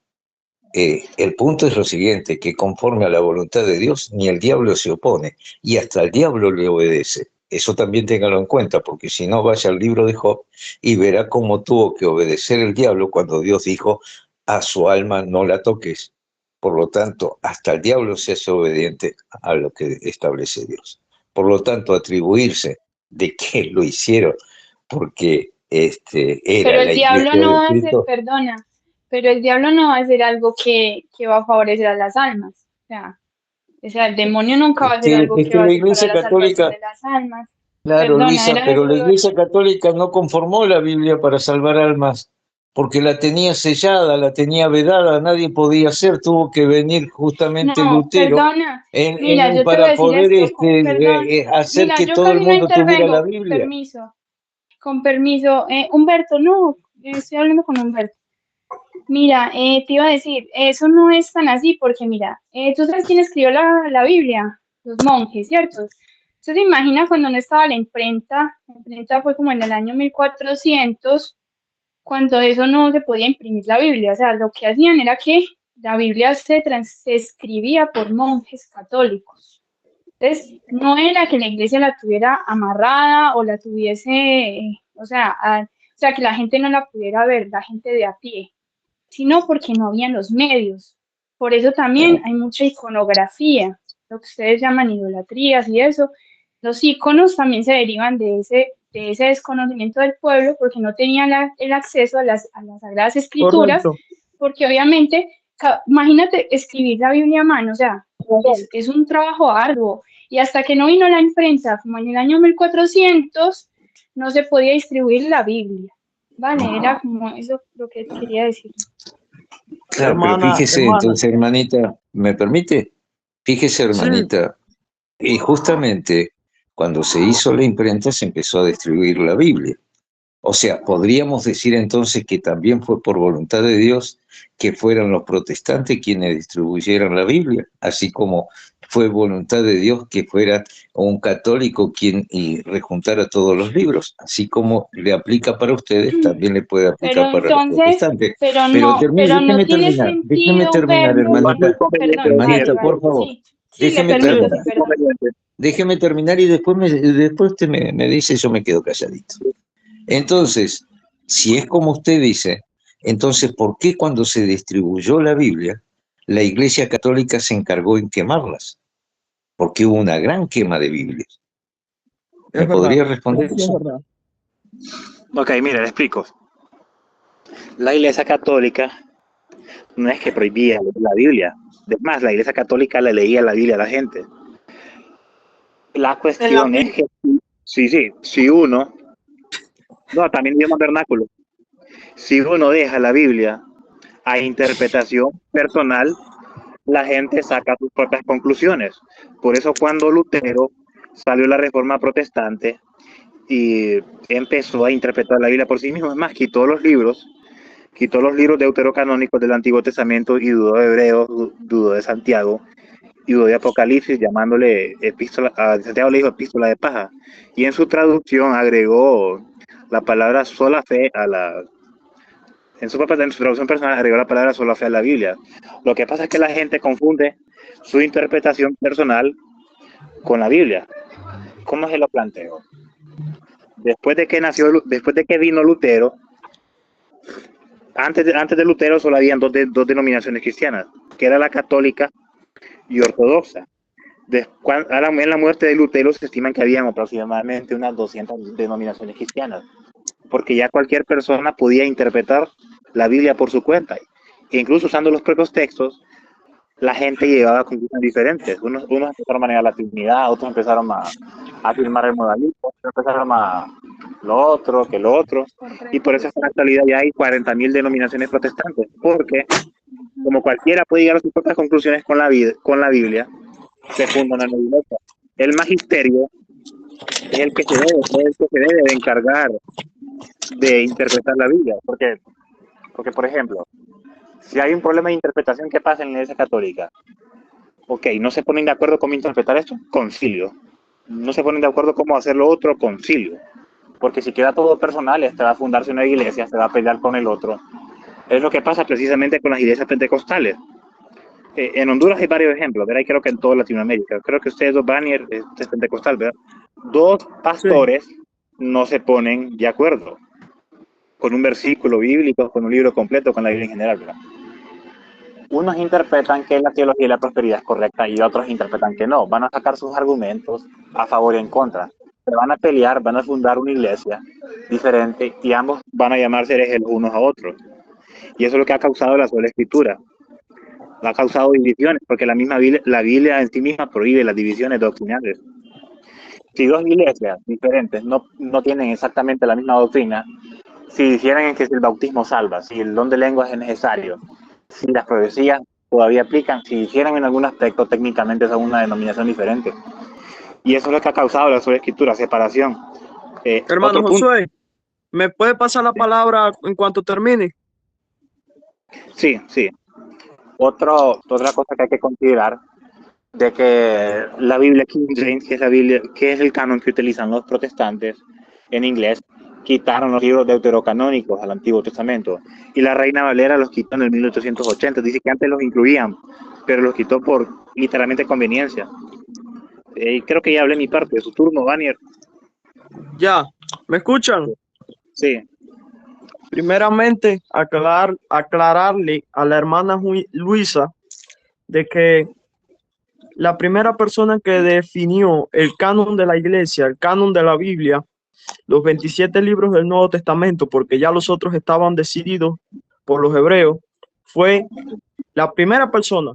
El punto es lo siguiente, que conforme a la voluntad de Dios, ni el diablo se opone, y hasta el diablo le obedece. Eso también téngalo en cuenta, porque si no, vaya al libro de Job y verá cómo tuvo que obedecer el diablo cuando Dios dijo, a su alma no la toques. Por lo tanto, hasta el diablo se hace obediente a lo que establece Dios. Por lo tanto, atribuirse de que lo hicieron porque era pero el la diablo iglesia no va de a hacer, Cristo. perdona, pero el diablo no va a hacer algo que va a favorecer a las almas. O sea, el demonio nunca va a hacer algo que va a ser para la salvación de las almas. Claro, Perdona, Luisa, era pero eso la Iglesia Católica no conformó la Biblia para salvar almas, porque la tenía sellada, la tenía vedada, nadie podía hacer, tuvo que venir justamente No, Lutero perdona. Mira, yo te voy a para decir poder esto, perdón. hacer Mira, que yo todo el casi no mundo tuviera la intervengo. Biblia. Con permiso. Humberto, no, estoy hablando con Humberto. Mira, te iba a decir, eso no es tan así, porque mira, tú sabes quién escribió la Biblia, los monjes, ¿cierto? Entonces, imagina cuando no estaba la imprenta fue como en el año 1400, cuando eso no se podía imprimir la Biblia, o sea, lo que hacían era que la Biblia se escribía por monjes católicos. Entonces, no era que la iglesia la tuviera amarrada o la tuviese, o sea, que la gente no la pudiera ver, la gente de a pie, sino porque no habían los medios. Por eso también hay mucha iconografía, lo que ustedes llaman idolatrías y eso. Los iconos también se derivan de ese desconocimiento del pueblo, porque no tenían el acceso a las Sagradas Escrituras. Correcto. Porque obviamente, imagínate escribir la Biblia a mano, o sea, es un trabajo arduo, y hasta que no vino la imprenta, como en el año 1400, no se podía distribuir la Biblia. Vale, era como eso lo que quería decir. Claro, pero fíjese, entonces, hermanita, ¿me permite? Fíjese, hermanita, y justamente cuando se hizo la imprenta se empezó a distribuir la Biblia. O sea, podríamos decir entonces que también fue por voluntad de Dios que fueran los protestantes quienes distribuyeran la Biblia, así como fue voluntad de Dios que fuera un católico quien rejuntara todos los libros, así como le aplica para ustedes, también le puede aplicar para los protestantes. Pero no tiene sentido, hermanita, por favor. Déjeme terminar y después usted me dice, yo me quedo calladito. Entonces, si es como usted dice, Entonces, ¿por qué cuando se distribuyó la Biblia, la Iglesia Católica se encargó en quemarlas? Porque hubo una gran quema de Biblias. ¿Me podría responder eso? Ok, mira, le explico. La Iglesia Católica no es que prohibía leer la Biblia. Es más, la Iglesia Católica le leía la Biblia a la gente. La cuestión es que, si uno, no, también idioma vernáculo, si uno deja la Biblia a interpretación personal, la gente saca sus propias conclusiones. Por eso cuando Lutero salió la Reforma Protestante y empezó a interpretar la Biblia por sí mismo, es más, quitó los libros deuterocanónicos del Antiguo Testamento y dudó de Hebreos, dudó de Santiago y dudó de Apocalipsis, llamándole epístola, a Santiago le dijo epístola de paja, y en su traducción agregó la palabra sola fe a la, en su traducción personal agregó la palabra sola fe a la Biblia. Lo que pasa es que la gente confunde su interpretación personal con la Biblia. ¿Cómo se lo planteo? Después de que vino Lutero, antes de Lutero solo habían dos denominaciones cristianas, que era la católica y ortodoxa. En la muerte de Lutero se estiman que habían aproximadamente unas 200 denominaciones cristianas, porque ya cualquier persona podía interpretar la Biblia por su cuenta, e incluso usando los propios textos, la gente llegaba con conclusiones diferentes. Unos empezaron a negar la Trinidad, otros empezaron a afirmar el modalismo, otros empezaron a lo otro, y por eso en la actualidad ya hay 40.000 denominaciones protestantes, porque como cualquiera puede llegar a sus propias conclusiones con la Biblia, se funda una nueva iglesia. El magisterio es el que se debe de encargar de interpretar la Biblia, porque por ejemplo, si hay un problema de interpretación, ¿qué pasa en la Iglesia Católica? Ok, no se ponen de acuerdo cómo interpretar esto, concilio. No se ponen de acuerdo cómo hacer lo otro, concilio. Porque si queda todo personal, este va a fundarse una iglesia, se va a pelear con el otro. Es lo que pasa precisamente con las iglesias pentecostales. En Honduras hay varios ejemplos, ¿verdad? Y creo que en toda Latinoamérica. Creo que ustedes dos, Banier, es pentecostal, ¿verdad? Dos pastores no se ponen de acuerdo con un versículo bíblico, con un libro completo, con la Biblia en general, ¿verdad? Unos interpretan que la teología de la prosperidad es correcta y otros interpretan que no. Van a sacar sus argumentos a favor y en contra. Se van a pelear, van a fundar una iglesia diferente y ambos van a llamarse herejes los unos a otros. Y eso es lo que ha causado la sola escritura. Ha causado divisiones, porque la Biblia en sí misma prohíbe las divisiones doctrinales. Si dos iglesias diferentes no tienen exactamente la misma doctrina, si dijeran en que el bautismo salva, si el don de lenguas es necesario, si las profecías todavía aplican, si dijeran en algún aspecto, técnicamente son una denominación diferente. Y eso es lo que ha causado la sola escritura, separación. Hermano Josué, ¿me puede pasar la palabra en cuanto termine? Sí. Otra cosa que hay que considerar, de que la Biblia King James, que es el canon que utilizan los protestantes en inglés, quitaron los libros deuterocanónicos al Antiguo Testamento, y la Reina Valera los quitó en el 1880. Dice que antes los incluían, pero los quitó por literalmente conveniencia. Creo que ya hablé mi parte. De su turno, Banier. Ya, ¿me escuchan? Sí. Primeramente, aclararle a la hermana Luisa de que la primera persona que definió el canon de la iglesia, el canon de la Biblia, los 27 libros del Nuevo Testamento, porque ya los otros estaban decididos por los hebreos, fue la primera persona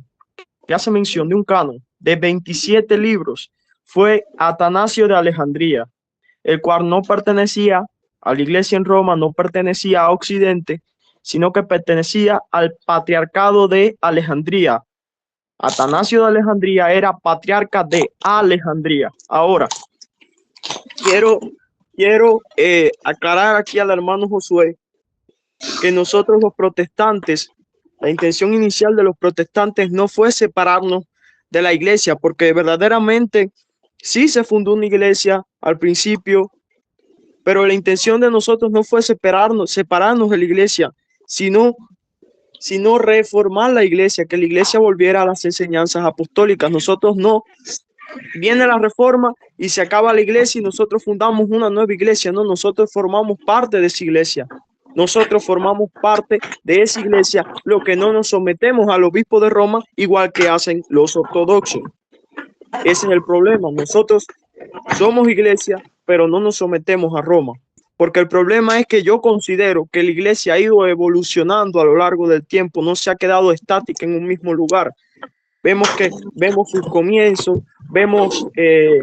que hace mención de un canon de 27 libros, fue Atanasio de Alejandría, el cual no pertenecía a la iglesia en Roma, no pertenecía a Occidente, sino que pertenecía al patriarcado de Alejandría. Atanasio de Alejandría era patriarca de Alejandría. Ahora, quiero aclarar aquí al hermano Josué que nosotros los protestantes, la intención inicial de los protestantes no fue separarnos de la iglesia, porque verdaderamente sí se fundó una iglesia al principio, pero la intención de nosotros no fue separarnos de la iglesia, sino reformar la iglesia, que la iglesia volviera a las enseñanzas apostólicas. Nosotros no, viene la reforma y se acaba la iglesia y nosotros fundamos una nueva iglesia. No, nosotros formamos parte de esa iglesia. nosotros formamos parte de esa iglesia, lo que no nos sometemos al obispo de Roma, igual que hacen los ortodoxos. Ese es el problema. Nosotros somos iglesia, pero no nos sometemos a Roma. Porque el problema es que yo considero que la iglesia ha ido evolucionando a lo largo del tiempo, no se ha quedado estática en un mismo lugar. Vemos sus comienzos, vemos que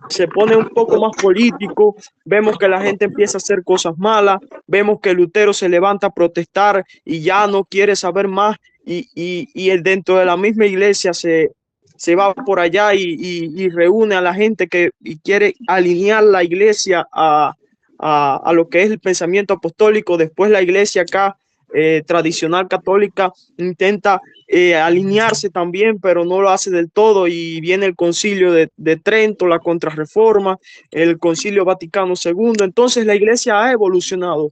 se pone un poco más político, vemos que la gente empieza a hacer cosas malas, vemos que Lutero se levanta a protestar y ya no quiere saber más, y él dentro de la misma iglesia se va por allá y reúne a la gente y quiere alinear la iglesia a lo que es el pensamiento apostólico. Después la iglesia acá tradicional católica intenta alinearse también, pero no lo hace del todo, y viene el concilio de Trento, la Contrarreforma, el concilio Vaticano II. Entonces la iglesia ha evolucionado,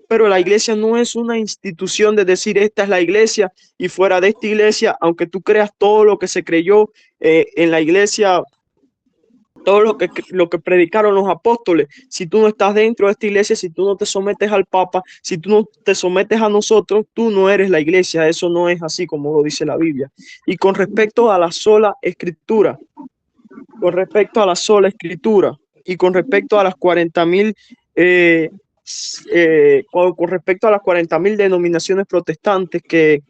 pero la iglesia no es una institución de decir esta es la iglesia y fuera de esta iglesia, aunque tú creas todo lo que se creyó en la iglesia, todo lo que predicaron los apóstoles, si tú no estás dentro de esta iglesia, si tú no te sometes al Papa, si tú no te sometes a nosotros, tú no eres la iglesia. Eso no es así como lo dice la Biblia. Y con respecto a la sola escritura, y con respecto a las 40.000 con respecto a las 40.000 denominaciones protestantes que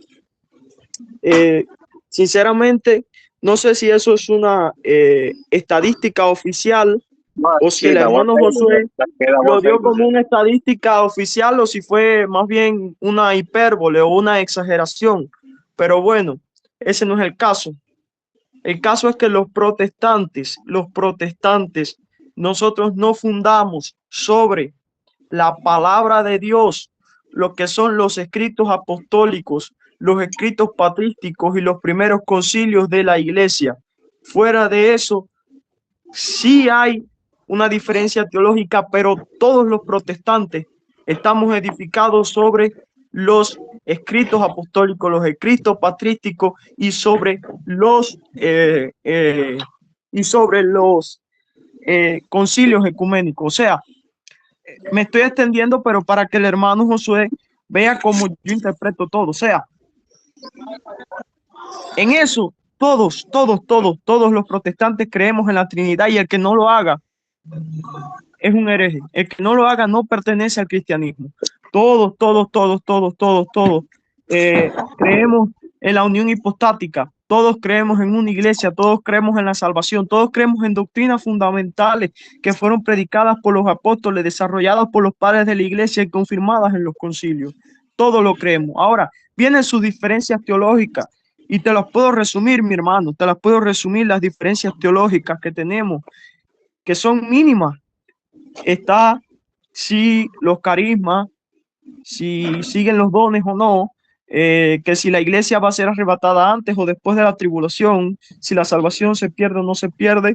sinceramente no sé si eso es una estadística oficial, o si el hermano Josué lo dio como una estadística oficial, o si fue más bien una hipérbole o una exageración. Pero bueno, ese no es el caso. El caso es que los protestantes, nosotros no fundamos sobre la palabra de Dios lo que son los escritos apostólicos, los escritos patrísticos y los primeros concilios de la iglesia. Fuera de eso, sí hay una diferencia teológica, pero todos los protestantes estamos edificados sobre los escritos apostólicos, los escritos patrísticos y sobre los concilios ecuménicos. O sea, me estoy extendiendo, pero para que el hermano Josué vea cómo yo interpreto todo. O sea, en eso todos los protestantes creemos en la Trinidad, y el que no lo haga es un hereje. El que no lo haga no pertenece al cristianismo. Todos creemos en la unión hipostática, todos creemos en una iglesia, todos creemos en la salvación, todos creemos en doctrinas fundamentales que fueron predicadas por los apóstoles, desarrolladas por los padres de la iglesia y confirmadas en los concilios. Todos lo creemos. Ahora vienen sus diferencias teológicas, y te las puedo resumir, mi hermano, te las puedo resumir, las diferencias teológicas que tenemos, que son mínimas. Está si los carismas, si siguen los dones o no, que si la iglesia va a ser arrebatada antes o después de la tribulación, si la salvación se pierde o no se pierde,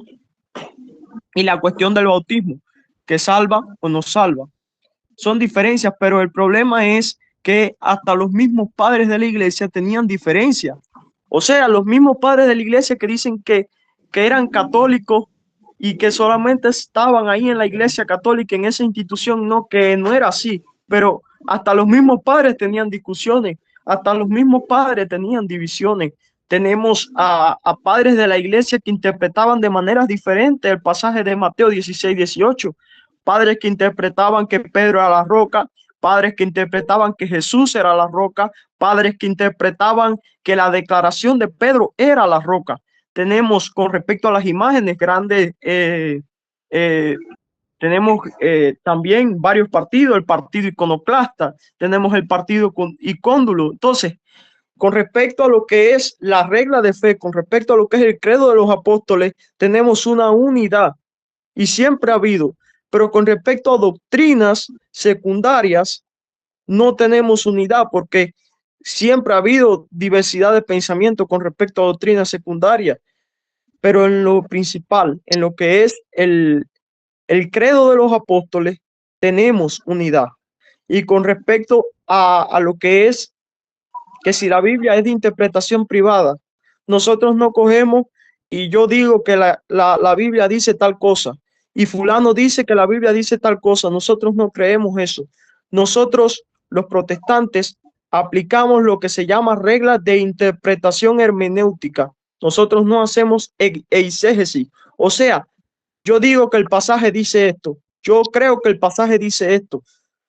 y la cuestión del bautismo, que salva o no salva. Son diferencias, pero el problema es que hasta los mismos padres de la iglesia tenían diferencias. O sea, los mismos padres de la iglesia que dicen que eran católicos y que solamente estaban ahí en la iglesia católica, en esa institución, no, que no era así. Pero hasta los mismos padres tenían discusiones, hasta los mismos padres tenían divisiones. Tenemos a padres de la iglesia que interpretaban de maneras diferentes el pasaje de Mateo 16-18, padres que interpretaban que Pedro era la roca, padres que interpretaban que Jesús era la roca, padres que interpretaban que la declaración de Pedro era la roca. Tenemos con respecto a las imágenes grandes, tenemos también varios partidos, el partido iconoclasta, tenemos el partido icóndulo. Entonces, con respecto a lo que es la regla de fe, con respecto a lo que es el credo de los apóstoles, tenemos una unidad y siempre ha habido, pero con respecto a doctrinas secundarias, no tenemos unidad, porque siempre ha habido diversidad de pensamiento con respecto a doctrinas secundarias, pero en lo principal, en lo que es el credo de los apóstoles, tenemos unidad. Y con respecto a lo que es que si la Biblia es de interpretación privada, nosotros no cogemos y yo digo que la Biblia dice tal cosa y fulano dice que la Biblia dice tal cosa. Nosotros no creemos eso. Nosotros, los protestantes, aplicamos lo que se llama reglas de interpretación hermenéutica. Nosotros no hacemos eisegesis. O sea, yo digo que el pasaje dice esto. Yo creo que el pasaje dice esto.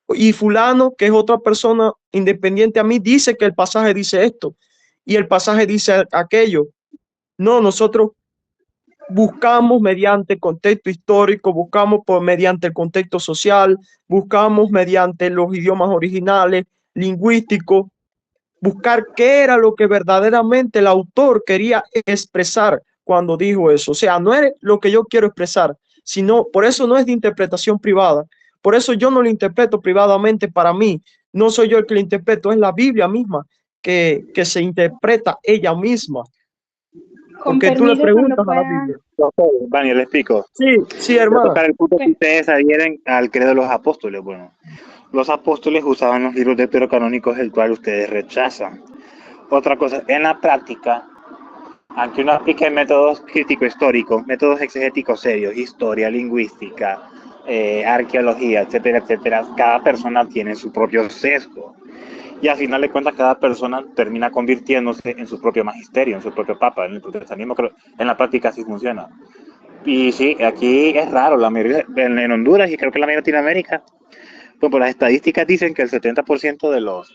Y fulano, que es otra persona independiente a mí, dice que el pasaje dice esto. Y el pasaje dice aquello. No, nosotros buscamos mediante contexto histórico, buscamos mediante el contexto social, buscamos mediante los idiomas originales, lingüísticos, buscar qué era lo que verdaderamente el autor quería expresar cuando dijo eso. O sea, no es lo que yo quiero expresar, sino, por eso no es de interpretación privada. Por eso yo no lo interpreto privadamente para mí. No soy yo el que lo interpreto, es la Biblia misma que se interpreta ella misma. Con Porque tú le permiso, preguntas cuando a la pueda. Biblia. Daniel, le explico. Sí, sí, Voy a hermana. tocar el punto que ustedes adhieren al credo de los apóstoles. Bueno, los apóstoles usaban los libros deuterocanónicos, el cual ustedes rechazan. Otra cosa, en la práctica, aunque uno aplique métodos crítico-históricos, métodos exegéticos serios, historia, lingüística, arqueología, etcétera, etcétera, cada persona tiene su propio sesgo. Y al final de cuentas, cada persona termina convirtiéndose en su propio magisterio, en su propio papa. En el protestantismo, en la práctica así funciona. Y sí, aquí es raro, la mayoría, en Honduras y creo que en la mayoría de Latinoamérica, pues las estadísticas dicen que el 70% de los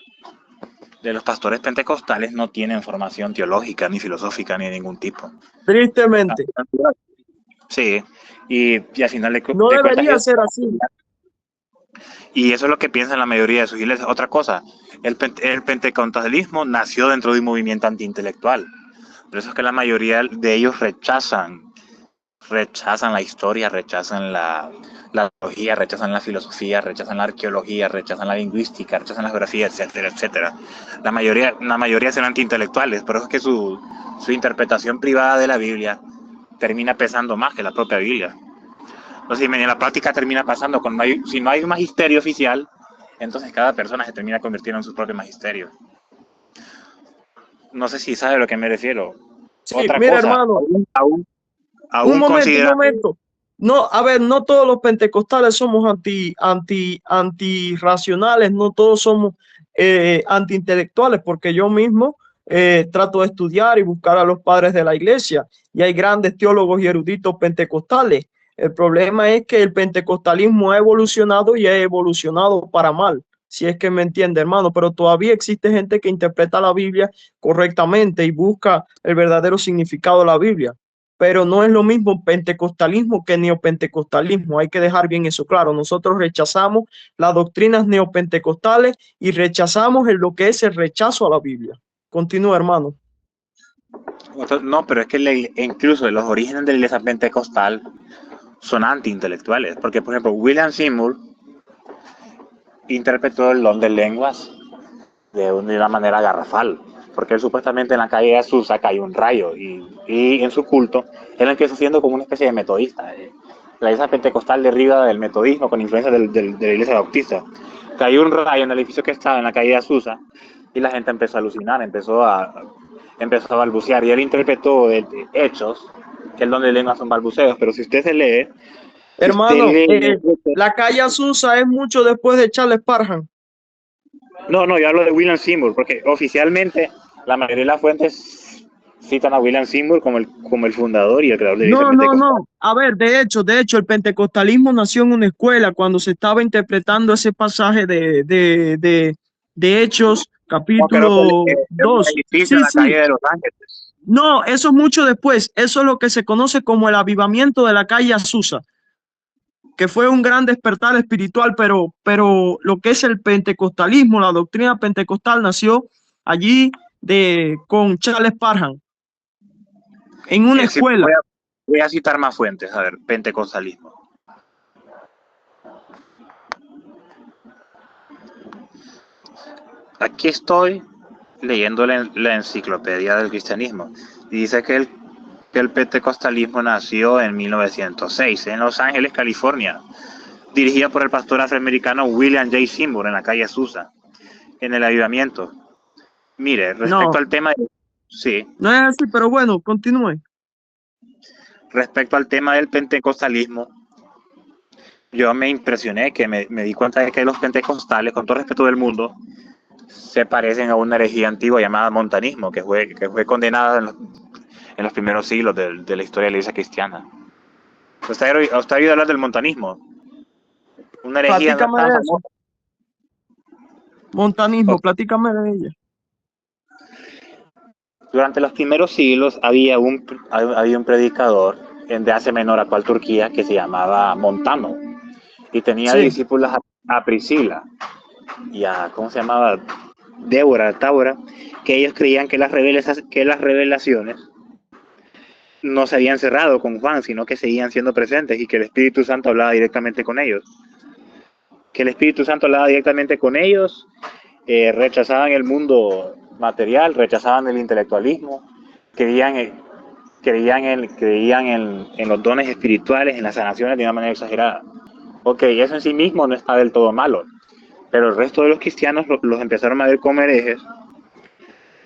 pastores pentecostales no tienen formación teológica, ni filosófica, ni de ningún tipo. Tristemente. Sí, y al final de no debería ser así. Y eso es lo que piensan la mayoría de sus iglesias. Otra cosa, el pentecostalismo nació dentro de un movimiento antiintelectual. Por eso es que la mayoría de ellos rechazan la historia, rechazan la teología, rechazan la filosofía, rechazan la arqueología, rechazan la lingüística, rechazan la geografía, etcétera, etcétera. La mayoría son antiintelectuales, por eso es que su interpretación privada de la Biblia termina pesando más que la propia Biblia. Entonces, en la práctica termina pasando, si no hay un magisterio oficial, entonces cada persona se termina convirtiendo en su propio magisterio. No sé si sabe a lo que me refiero. Sí, otra mira, cosa, hermano, aún un momento. No, a ver, no todos los pentecostales somos antirracionales, no todos somos antiintelectuales, porque yo mismo trato de estudiar y buscar a los padres de la iglesia, y hay grandes teólogos y eruditos pentecostales. El problema es que el pentecostalismo ha evolucionado y ha evolucionado para mal, si es que me entiende, hermano, pero todavía existe gente que interpreta la Biblia correctamente y busca el verdadero significado de la Biblia. Pero no es lo mismo pentecostalismo que neopentecostalismo. Hay que dejar bien eso claro. Nosotros rechazamos las doctrinas neopentecostales y rechazamos lo que es el rechazo a la Biblia. Continúa, hermano. No, pero es que incluso los orígenes de la iglesia pentecostal son antiintelectuales, porque por ejemplo William Seymour interpretó el don de lenguas de una manera garrafal, porque él supuestamente en la calle de Azusa cayó un rayo y en su culto él empezó siendo como una especie de metodista. La iglesia pentecostal derriba del metodismo con influencia de la iglesia bautista. Cayó un rayo en el edificio que estaba en la calle de Azusa y la gente empezó a alucinar, empezó a balbucear, y él interpretó Hechos, que el don de lenguas son balbuceos, pero si usted se lee, hermano, la calle Azusa es mucho después de Charles Parham. No, yo hablo de William Seymour, porque oficialmente la mayoría de las fuentes citan a William Seymour como el fundador y el creador de la iglesia pentecostal. No. A ver, de hecho, el pentecostalismo nació en una escuela cuando se estaba interpretando ese pasaje de Hechos, capítulo 2. Sí. No, eso es mucho después. Eso es lo que se conoce como el avivamiento de la calle Azusa, que fue un gran despertar espiritual, pero lo que es el pentecostalismo, la doctrina pentecostal nació allí con Charles Parham, en una escuela. Voy a citar más fuentes. A ver, pentecostalismo. Aquí estoy leyendo la enciclopedia del cristianismo. Y dice que el pentecostalismo nació en 1906 en Los Ángeles, California, dirigida por el pastor afroamericano William J. Seymour en la calle Azusa, en el avivamiento. Mire, respecto al tema sí. No es así, pero bueno, continúe. Respecto al tema del pentecostalismo, yo me impresioné, que me di cuenta de que los pentecostales, con todo respeto del mundo, se parecen a una herejía antigua llamada montanismo, que fue condenada en los primeros siglos de la historia de la iglesia cristiana. ¿Usted ha oído hablar del montanismo? Una herejía Platícame tan de eso. famosa. Montanismo, platícame de ella. Durante los primeros siglos había un predicador de Asia Menor, actual Turquía, que se llamaba Montano, y tenía Sí. discípulas a Priscila y a, ¿cómo se llamaba? Débora, Tábora, que ellos creían que las revelaciones no se habían cerrado con Juan, sino que seguían siendo presentes y que el Espíritu Santo hablaba directamente con ellos. Rechazaban el mundo material, rechazaban el intelectualismo, creían en los dones espirituales, en las sanaciones de una manera exagerada. Ok, eso en sí mismo no está del todo malo, pero el resto de los cristianos los empezaron a ver como herejes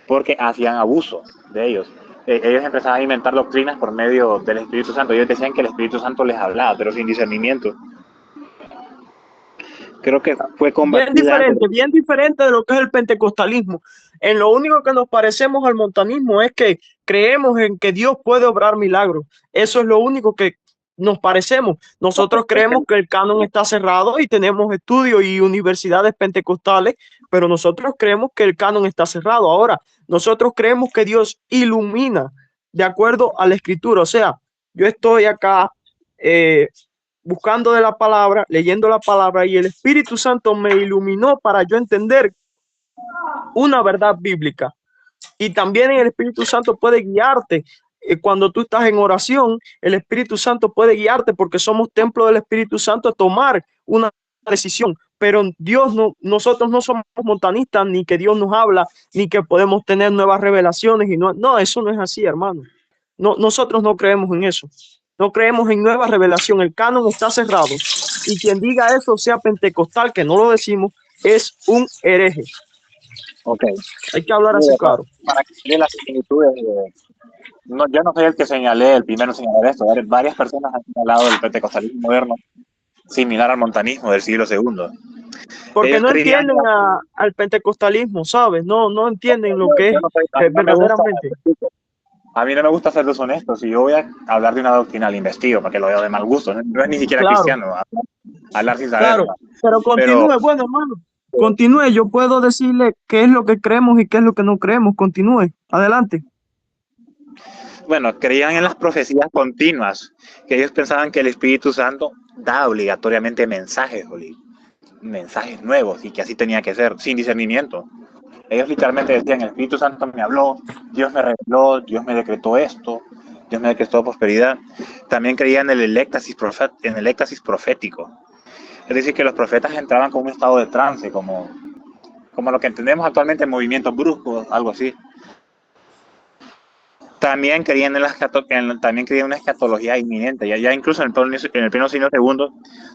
porque hacían abuso de ellos. Ellos empezaban a inventar doctrinas por medio del Espíritu Santo. Ellos decían que el Espíritu Santo les hablaba, pero sin discernimiento. Creo que fue combatida. Bien diferente de lo que es el pentecostalismo. En lo único que nos parecemos al montanismo es que creemos en que Dios puede obrar milagros. Eso es lo único que nos parecemos. Nosotros creemos que el canon está cerrado y tenemos estudios y universidades pentecostales, pero nosotros creemos que el canon está cerrado. Ahora, nosotros creemos que Dios ilumina de acuerdo a la escritura. O sea, yo estoy acá buscando de la palabra, leyendo la palabra, y el Espíritu Santo me iluminó para yo entender una verdad bíblica. Y también el Espíritu Santo puede guiarte. Cuando tú estás en oración, el Espíritu Santo puede guiarte porque somos templo del Espíritu Santo a tomar una decisión. Pero Dios nosotros no somos montanistas, ni que Dios nos habla, ni que podemos tener nuevas revelaciones. Y no, eso no es así, hermano. No, nosotros no creemos en eso. No creemos en nueva revelación. El canon está cerrado. Y quien diga eso, sea pentecostal, que no lo decimos, es un hereje. Ok. Hay que hablar así, claro. Para que se las similitudes. Yo no soy el que señalé, el primero en señalar esto. Varias personas han señalado el pentecostalismo moderno similar al montanismo del siglo II. Porque ellos no entienden al pentecostalismo, ¿sabes? No entienden lo que es verdaderamente. A mí no me gusta ser deshonesto. Si yo voy a hablar de una doctrina, al investigo, porque lo veo de mal gusto. No es ni siquiera cristiano. Hablar sin saber. Claro, pero continúe, bueno, hermano. Continúe. Yo puedo decirle qué es lo que creemos y qué es lo que no creemos. Continúe. Adelante. Bueno, creían en las profecías continuas, que ellos pensaban que el Espíritu Santo da obligatoriamente mensajes nuevos y que así tenía que ser, sin discernimiento. Ellos literalmente decían, el Espíritu Santo me habló, Dios me reveló, Dios me decretó esto, Dios me decretó prosperidad. También creían en el éxtasis profético. Es decir, que los profetas entraban con un estado de trance, como lo que entendemos actualmente en movimientos bruscos, algo así. También creían en una escatología inminente. Ya incluso en el pleno siglo II,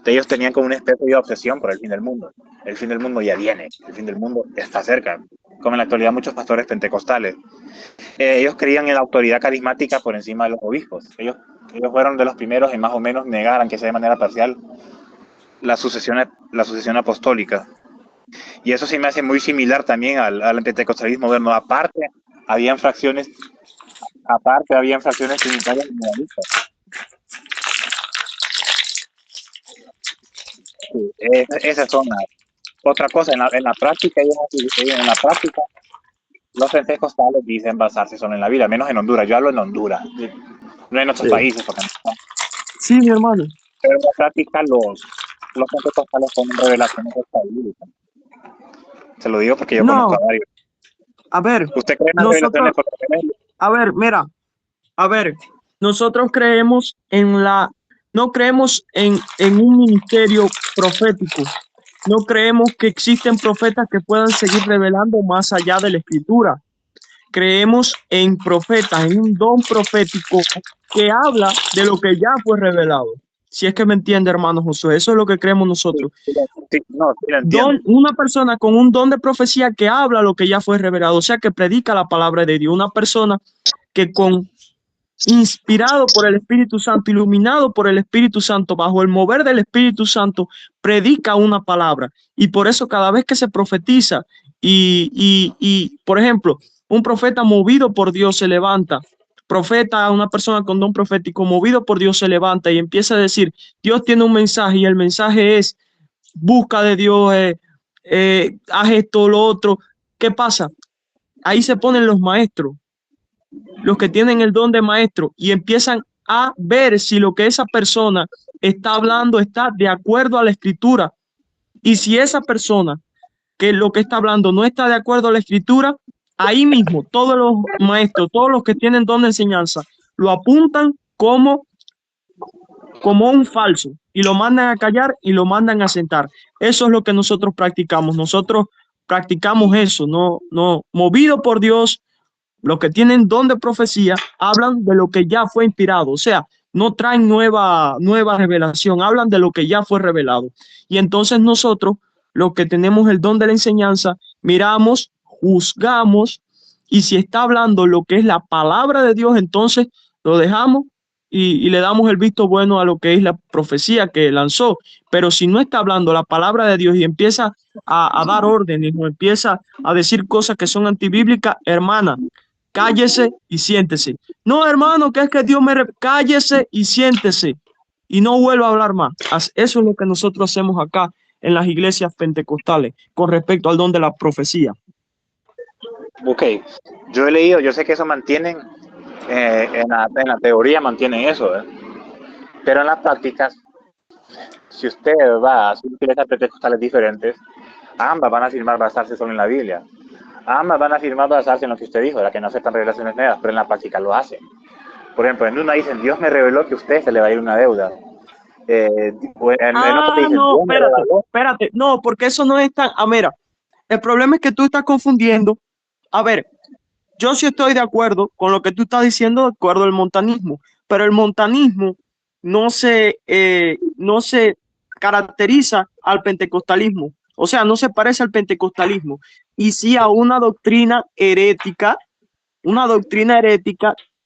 ellos tenían como una especie de obsesión por el fin del mundo. El fin del mundo ya viene, el fin del mundo está cerca, como en la actualidad muchos pastores pentecostales. Ellos creían en la autoridad carismática por encima de los obispos. Ellos fueron de los primeros en más o menos negar, aunque sea de manera parcial, la sucesión apostólica. Y eso sí me hace muy similar también al pentecostalismo moderno. Aparte, habían fracciones trinitarias y modalistas. Sí, esas son otra cosa. En la práctica, los pentecostales dicen basarse solo en la Biblia, menos en Honduras. Yo hablo en Honduras, no en otros países. Porque no. Sí, mi hermano. Pero en la práctica, los pentecostales son revelaciones bíblicas. Se lo digo porque yo conozco a varios. A ver, ¿usted cree en las revelaciones? A ver, mira. A ver, nosotros creemos no creemos en un ministerio profético. No creemos que existen profetas que puedan seguir revelando más allá de la escritura. Creemos en profetas, en un don profético que habla de lo que ya fue revelado. Si es que me entiende, hermano Josué, eso es lo que creemos nosotros. Una persona con un don de profecía que habla lo que ya fue revelado, o sea, que predica la palabra de Dios. Una persona que con inspirado por el Espíritu Santo, iluminado por el Espíritu Santo, bajo el mover del Espíritu Santo, predica una palabra. Y por eso cada vez que se profetiza por ejemplo, un profeta movido por Dios se levanta, una persona con don profético movido por Dios se levanta y empieza a decir, Dios tiene un mensaje y el mensaje es, busca de Dios, haz esto, lo otro. ¿Qué pasa? Ahí se ponen los maestros, los que tienen el don de maestro, y empiezan a ver si lo que esa persona está hablando está de acuerdo a la escritura. Y si esa persona que lo que está hablando no está de acuerdo a la escritura, ahí mismo todos los maestros, todos los que tienen don de enseñanza, lo apuntan como un falso y lo mandan a callar y lo mandan a sentar. Eso es lo que nosotros practicamos. Nosotros practicamos eso, no movido por Dios. Los que tienen don de profecía hablan de lo que ya fue inspirado, o sea, no traen nueva revelación, hablan de lo que ya fue revelado. Y entonces nosotros, los que tenemos el don de la enseñanza, miramos, juzgamos, y si está hablando lo que es la palabra de Dios, entonces lo dejamos y le damos el visto bueno a lo que es la profecía que lanzó. Pero si no está hablando la palabra de Dios y empieza a dar órdenes o empieza a decir cosas que son antibíblicas, hermana, cállese y siéntese. No, hermano, que es que Dios cállese y siéntese y no vuelva a hablar más. Eso es lo que nosotros hacemos acá en las iglesias pentecostales con respecto al don de la profecía. Ok, yo he leído, yo sé que eso mantienen, en la teoría mantienen eso, pero en las prácticas, si usted va a hacer iglesias pentecostales diferentes, ambas van a afirmar basarse solo en la Biblia. Ambas van a afirmar basarse en lo que usted dijo, la que no aceptan revelaciones nuevas, pero en la práctica lo hacen. Por ejemplo, en una dicen, Dios me reveló que a usted se le va a ir una deuda. En otra dicen, no, espérate, no, porque eso no es tan... mira, el problema es que tú estás confundiendo. A ver, yo sí estoy de acuerdo con lo que tú estás diciendo, de acuerdo al montanismo, pero el montanismo no se caracteriza al pentecostalismo, o sea, no se parece al pentecostalismo, y sí a una doctrina herética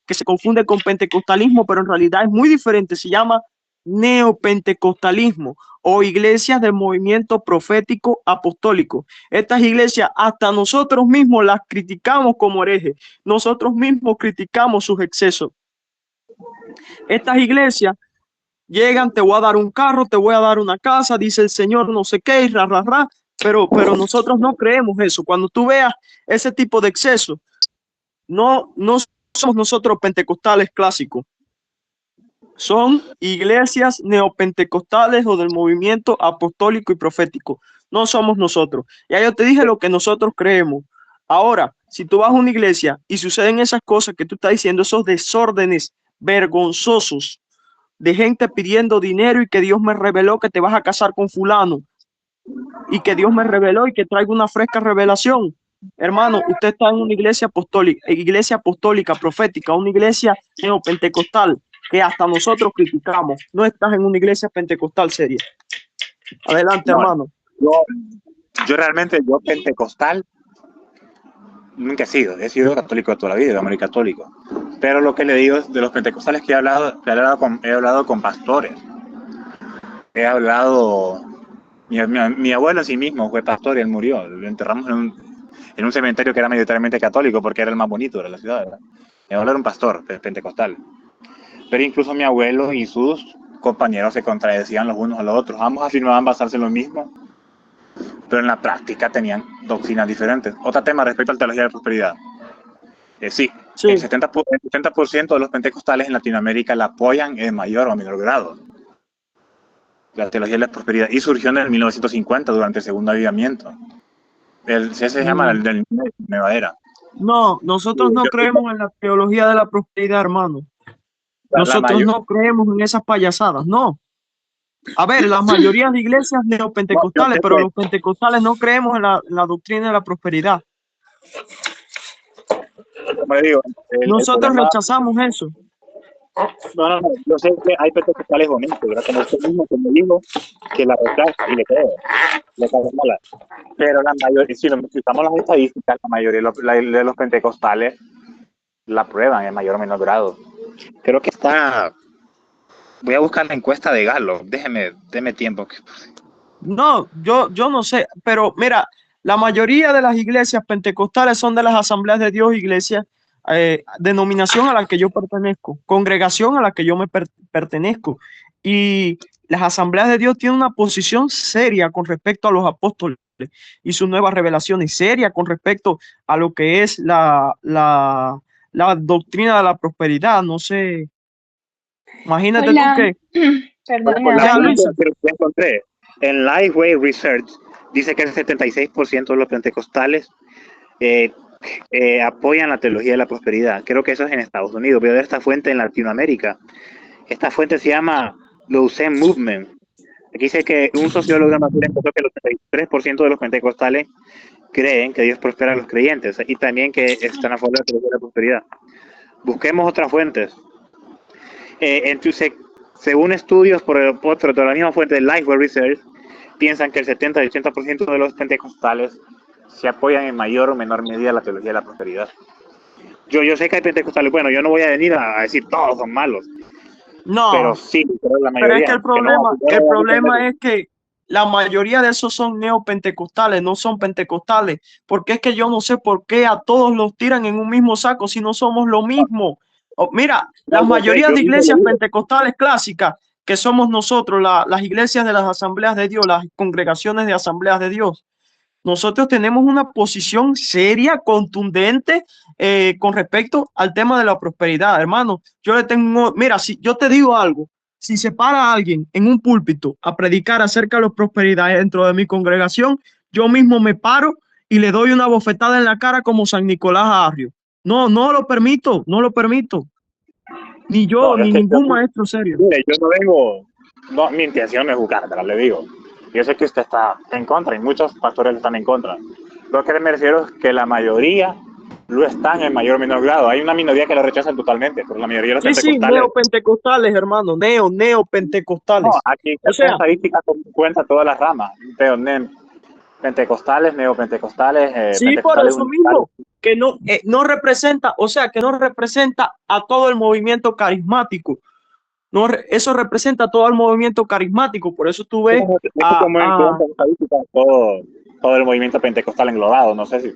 que se confunde con pentecostalismo, pero en realidad es muy diferente, se llama neopentecostalismo o iglesias del movimiento profético apostólico. Estas iglesias hasta nosotros mismos las criticamos como herejes, nosotros mismos criticamos sus excesos. Estas iglesias llegan, te voy a dar un carro, te voy a dar una casa, dice el Señor no sé qué, y pero nosotros no creemos eso. Cuando tú veas ese tipo de exceso, no somos nosotros pentecostales clásicos. Son iglesias neopentecostales o del movimiento apostólico y profético. No somos nosotros. Ya yo te dije lo que nosotros creemos. Ahora, si tú vas a una iglesia y suceden esas cosas que tú estás diciendo, esos desórdenes vergonzosos de gente pidiendo dinero y que Dios me reveló que te vas a casar con fulano y que Dios me reveló y que traigo una fresca revelación. Hermano, usted está en una iglesia apostólica, profética, una iglesia neopentecostal que hasta nosotros criticamos. No estás en una iglesia pentecostal seria. Adelante, hermano. Yo realmente, pentecostal nunca he sido católico toda la vida, muy católico. Pero lo que le digo de los pentecostales que he hablado con pastores. He hablado, mi abuelo en sí mismo fue pastor y él murió. Lo enterramos en un cementerio que era mayoritariamente católico porque era el más bonito de la ciudad, ¿verdad? Mi abuelo era un pastor pentecostal. Pero incluso mi abuelo y sus compañeros se contradecían los unos a los otros. Ambos afirmaban basarse en lo mismo, pero en la práctica tenían doctrinas diferentes. Otro tema respecto a la teología de la prosperidad. Sí, el 70% de los pentecostales en Latinoamérica la apoyan en mayor o menor grado. La teología de la prosperidad. Y surgió en el 1950 durante el segundo avivamiento. Se llama el del Nueva Era. No, nosotros no creemos en la teología de la prosperidad, hermano. Nosotros no creemos en esas payasadas, no. A ver, la mayoría de iglesias neopentecostales, pero los pentecostales no creemos en la doctrina de la prosperidad. Como le digo, nosotros rechazamos eso. No, yo sé que hay pentecostales bonitos, ¿verdad? Como usted mismo que me dijo, que la rechaza y le creo, mala. Pero la mayoría, si usamos las estadísticas, la mayoría de los pentecostales la prueban en mayor o menor grado. Creo que está... Voy a buscar la encuesta de Galo. Deme tiempo. No, yo no sé, pero mira, la mayoría de las iglesias pentecostales son de las Asambleas de Dios, iglesias, denominación a la que yo pertenezco, congregación a la que yo me pertenezco. Y las Asambleas de Dios tienen una posición seria con respecto a los apóstoles y sus nuevas revelaciones, seria con respecto a lo que es la doctrina de la prosperidad. No sé, imagínate tú Hola. que... Perdona. Encontré. En Lifeway Research dice que el 76% de los pentecostales apoyan la teología de la prosperidad. Creo que eso es en Estados Unidos. Voy a ver esta fuente en Latinoamérica. Esta fuente se llama Lausanne Movement. Aquí dice que un sociólogo de Madrid encontró que el 83% de los pentecostales creen que Dios prospera a los creyentes y también que están a favor de la teología de la prosperidad. Busquemos otras fuentes. Entonces, según estudios por de la misma fuente de Lifeway Research, piensan que el 70 y 80% de los pentecostales se apoyan en mayor o menor medida a la teología de la prosperidad. Yo sé que hay pentecostales, bueno, yo no voy a venir a decir todos son malos. No, pero sí, pero la mayoría. Pero es que el problema es que la mayoría de esos son neopentecostales, no son pentecostales, porque es que yo no sé por qué a todos los tiran en un mismo saco si no somos lo mismo. Mira, la mayoría de iglesias pentecostales clásicas, que somos nosotros, las iglesias de las Asambleas de Dios, las congregaciones de Asambleas de Dios, nosotros tenemos una posición seria, contundente con respecto al tema de la prosperidad, hermano. Yo le tengo, mira, si yo te digo algo, si se para alguien en un púlpito a predicar acerca de la prosperidad dentro de mi congregación, yo mismo me paro y le doy una bofetada en la cara como San Nicolás a Arrio. No, no lo permito, no lo permito. Ni yo, ni ningún maestro serio. Mire, yo no vengo, no, mi intención no es jugar, pero le digo. Yo sé que usted está en contra y muchos pastores están en contra. Lo que me refiero es que la mayoría lo están en mayor o menor grado. Hay una minoría que lo rechazan totalmente, pero la mayoría de los pentecostales... Sí, neopentecostales, hermano, neopentecostales. No, aquí o sea, estadística cuenta todas las ramas. Pentecostales, neopentecostales, sí, por eso mismo, que no representa, o sea, que no representa a todo el movimiento carismático. No, eso representa todo el movimiento carismático, por eso tú ves todo el movimiento pentecostal englobado, no sé si...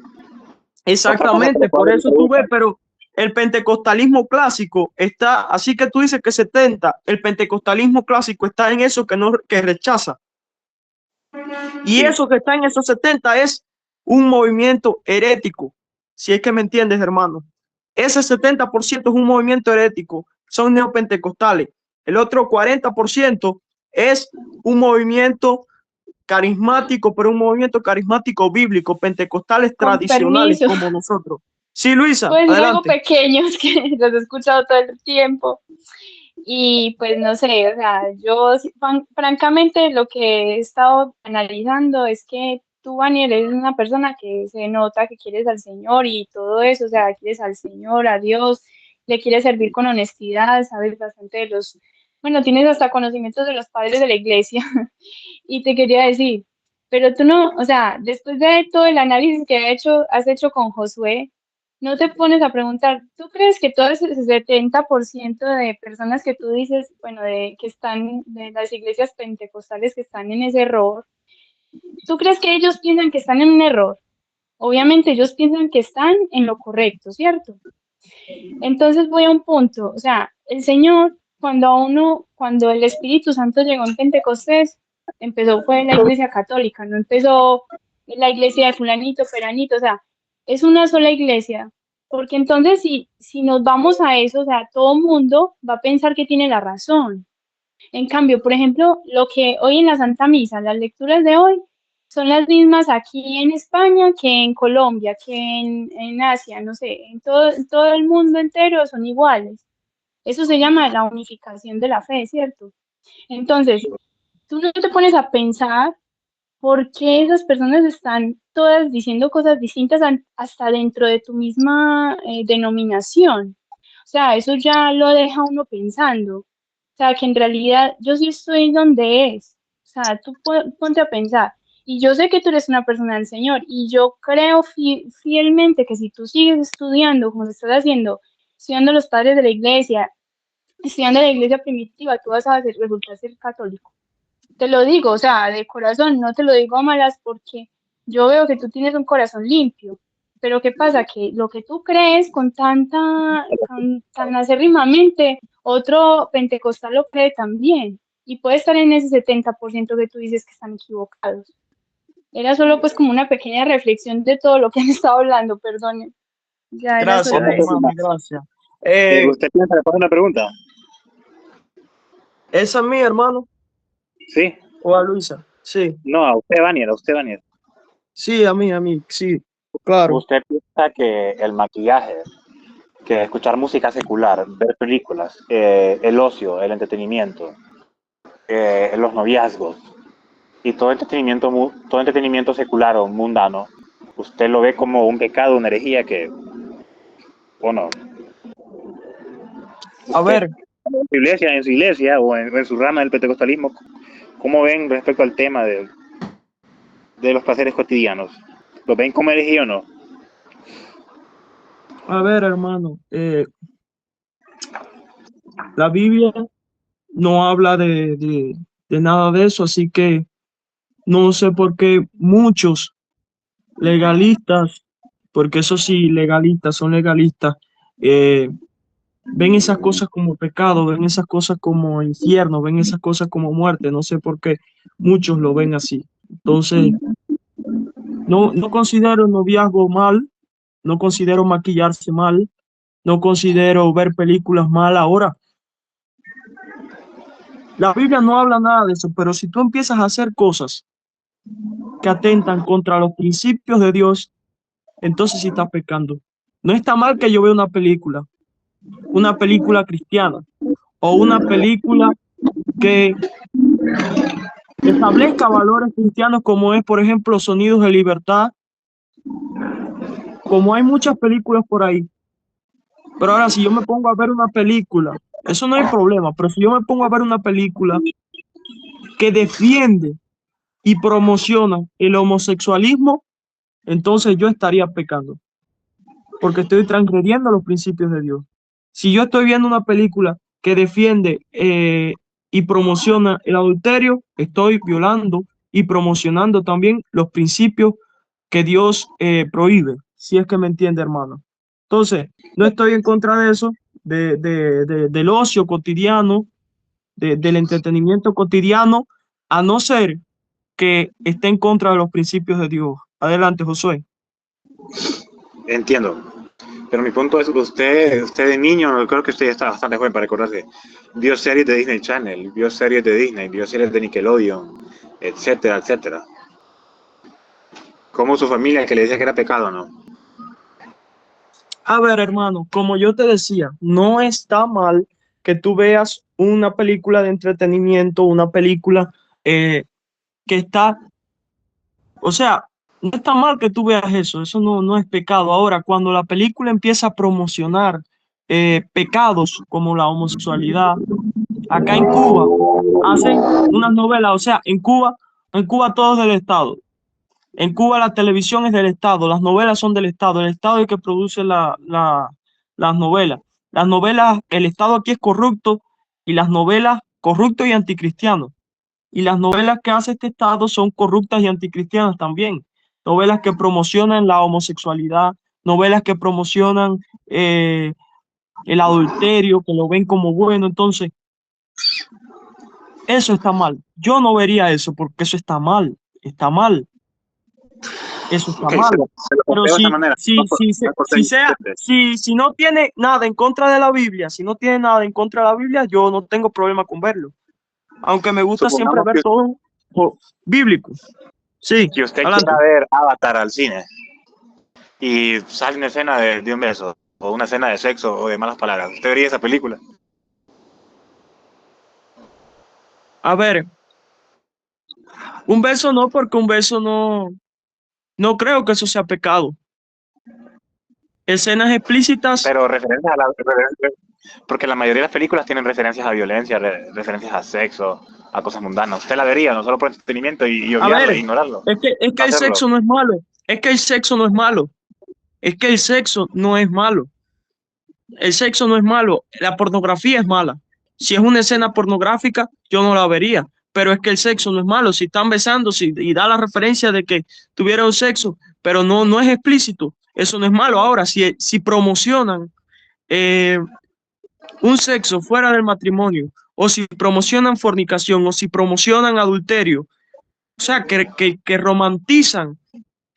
Exactamente, por eso tú ves, pero el pentecostalismo clásico está, así que tú dices que 70, el pentecostalismo clásico está en eso que rechaza. Y eso que está en esos 70 es un movimiento herético, si es que me entiendes, hermano. Ese 70% es un movimiento herético, son neopentecostales. El otro 40% es un movimiento carismático, pero un movimiento carismático bíblico, pentecostales tradicionales como nosotros. Sí, Luisa, pues adelante. Luego pequeños que los he escuchado todo el tiempo. Y pues no sé, o sea, yo francamente lo que he estado analizando es que tú, Daniel, eres una persona que se nota que quieres al Señor y todo eso, o sea, quieres al Señor, a Dios, le quieres servir con honestidad, sabes bastante de bueno, tienes hasta conocimientos de los padres de la iglesia. Y te quería decir, pero tú no, o sea, después de todo el análisis que has hecho con Josué, no te pones a preguntar, ¿tú crees que todo ese 70% de personas que tú dices, bueno, que están, de las iglesias pentecostales que están en ese error, ¿tú crees que ellos piensan que están en un error? Obviamente ellos piensan que están en lo correcto, ¿cierto? Entonces voy a un punto, o sea, el Señor, cuando el Espíritu Santo llegó en Pentecostés, fue la iglesia católica, no empezó la iglesia de fulanito, peranito, o sea, es una sola iglesia, porque entonces si nos vamos a eso, o sea, todo mundo va a pensar que tiene la razón. En cambio, por ejemplo, lo que hoy en la Santa Misa, las lecturas de hoy, son las mismas aquí en España que en Colombia, que en Asia, no sé, en todo el mundo entero son iguales. Eso se llama la unificación de la fe, ¿cierto? Entonces, tú no te pones a pensar por qué esas personas están todas diciendo cosas distintas hasta dentro de tu misma denominación. O sea, eso ya lo deja uno pensando. O sea, que en realidad yo sí estoy donde es. O sea, tú ponte a pensar. Y yo sé que tú eres una persona del Señor y yo creo fielmente que si tú sigues estudiando como lo estás haciendo, estudiando los padres de la iglesia, estudiando la iglesia primitiva, tú vas a resultar ser católico. Te lo digo, o sea, de corazón, no te lo digo a malas porque yo veo que tú tienes un corazón limpio. Pero ¿qué pasa? Que lo que tú crees tan acérrimamente, otro pentecostal lo cree también. Y puede estar en ese 70% que tú dices que están equivocados. Era solo pues como una pequeña reflexión de todo lo que han estado hablando, perdone. Ya era Gracias, solo eso. hermano, gracias. ¿Usted piensa le pone una pregunta? ¿Esa es mi hermano? Sí. ¿O a Luisa? Sí. No, a usted, Vanier, a usted, Vanier. Sí, a mí, sí, claro. ¿Usted piensa que el maquillaje, que escuchar música secular, ver películas, el ocio, el entretenimiento, los noviazgos y todo entretenimiento secular o mundano, usted lo ve como un pecado, una herejía o no? A ver. En su iglesia o en su rama del pentecostalismo, ¿cómo ven respecto al tema de los placeres cotidianos? ¿Lo ven como herejía o no? A ver, hermano, la Biblia no habla de nada de eso, así que no sé por qué muchos legalistas, porque eso sí, son legalistas, ven esas cosas como pecado, ven esas cosas como infierno, ven esas cosas como muerte, no sé por qué muchos lo ven así. Entonces, no considero el noviazgo mal, no considero maquillarse mal, no considero ver películas mal ahora. La Biblia no habla nada de eso, pero si tú empiezas a hacer cosas que atentan contra los principios de Dios, entonces sí estás pecando. No está mal que yo vea una película cristiana o una película que establezca valores cristianos como es, por ejemplo, Sonidos de Libertad, como hay muchas películas por ahí. Pero ahora, si yo me pongo a ver una película, eso no hay problema, pero si yo me pongo a ver una película que defiende y promociona el homosexualismo, entonces yo estaría pecando, porque estoy transgrediendo los principios de Dios. Si yo estoy viendo una película que defiende y promociona el adulterio, estoy violando y promocionando también los principios que Dios prohíbe, si es que me entiende, hermano. Entonces, no estoy en contra de eso, del ocio cotidiano, del entretenimiento cotidiano, a no ser que esté en contra de los principios de Dios. Adelante, Josué. Entiendo. Pero mi punto es que usted de niño, creo que usted está bastante joven para recordarse, vio series de Disney Channel, vio series de Disney, vio series de Nickelodeon, etcétera, etcétera. ¿Cómo su familia que le decía que era pecado, no? A ver, hermano, como yo te decía, no está mal que tú veas una película de entretenimiento, una película que está, o sea, no está mal que tú veas eso no es pecado. Ahora, cuando la película empieza a promocionar pecados como la homosexualidad, acá en Cuba hacen unas novelas, o sea, en Cuba todo es del Estado. En Cuba la televisión es del Estado, las novelas son del Estado, el Estado es el que produce las novelas. Las novelas, el Estado aquí es corrupto y las novelas corrupto y anticristiano. Y las novelas que hace este Estado son corruptas y anticristianas también. Novelas que promocionan la homosexualidad, novelas que promocionan el adulterio, que lo ven como bueno. Entonces, eso está mal. Yo no vería eso porque eso está mal. Está mal. Eso está Okay, mal. Pero si no tiene nada en contra de la Biblia, yo no tengo problema con verlo. Aunque me gusta siempre ver todo bíblico. Sí. Si usted quiera ver Avatar al cine y sale una escena de un beso, o una escena de sexo o de malas palabras, ¿usted vería esa película? A ver, un beso no, porque un beso no creo que eso sea pecado. Escenas explícitas. Pero referencias a porque la mayoría de las películas tienen referencias a violencia, referencias a sexo, a cosas mundanas. Usted la vería, no solo por entretenimiento y obviarlo, e ignorarlo. Es que el sexo no es malo. Es que el sexo no es malo. Es que el sexo no es malo. El sexo no es malo. La pornografía es mala. Si es una escena pornográfica, yo no la vería, pero es que el sexo no es malo. Si están besándose y da la referencia de que tuvieron sexo, pero no es explícito, eso no es malo. Ahora, si promocionan un sexo fuera del matrimonio, o si promocionan fornicación, o si promocionan adulterio, o sea, que romantizan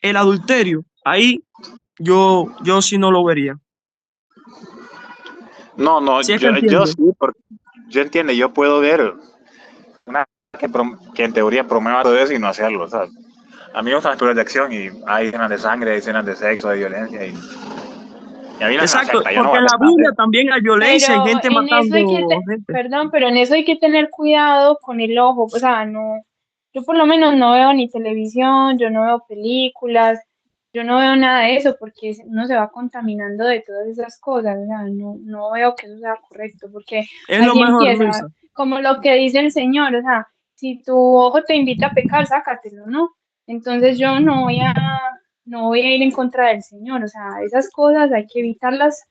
el adulterio, ahí yo sí no lo vería. No, ¿Sí es yo sí, porque yo entiendo, yo puedo ver una que en teoría promueva todo eso y no hacerlo, o sea, a mí me gustan las películas de acción y hay escenas de sangre, hay escenas de sexo, de violencia y a mí no me Exacto, afecta, yo no porque voy a en la hacer nada de Biblia eso. también hay violencia, hay Pero gente en eso hay que, matando gente. perdón, pero en eso hay que tener cuidado con el ojo, o sea, no, yo por lo menos no veo ni televisión, yo no veo películas, yo no veo nada de eso porque uno se va contaminando de todas esas cosas, o sea, no veo que eso sea correcto, porque Es lo allí mejor, empieza, Luisa. como lo que dice el Señor, o sea, si tu ojo te invita a pecar, sácatelo, ¿no? Entonces yo no voy a ir en contra del Señor, o sea, esas cosas hay que evitarlas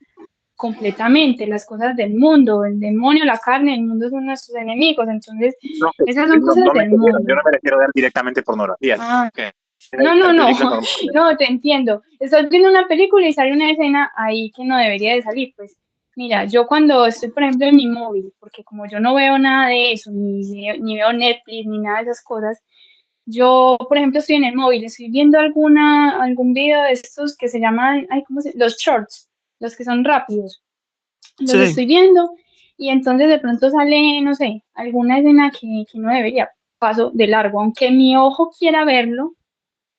completamente, las cosas del mundo, el demonio, la carne, el mundo son nuestros enemigos, entonces No, esas son no, cosas del yo mundo. no me refiero a ver directamente pornografía. Ah, Que no, no, ver no, películas normales. no, te entiendo. Estás viendo una película y sale una escena ahí que no debería de salir, pues mira, yo cuando estoy, por ejemplo, en mi móvil, porque como yo no veo nada de eso, ni veo Netflix, ni nada de esas cosas, yo, por ejemplo, estoy en el móvil, estoy viendo algún video de estos que se llaman, ay, los shorts, los que son rápidos. Los Sí. estoy viendo y entonces de pronto sale, no sé, alguna escena que no debería, paso de largo, aunque mi ojo quiera verlo,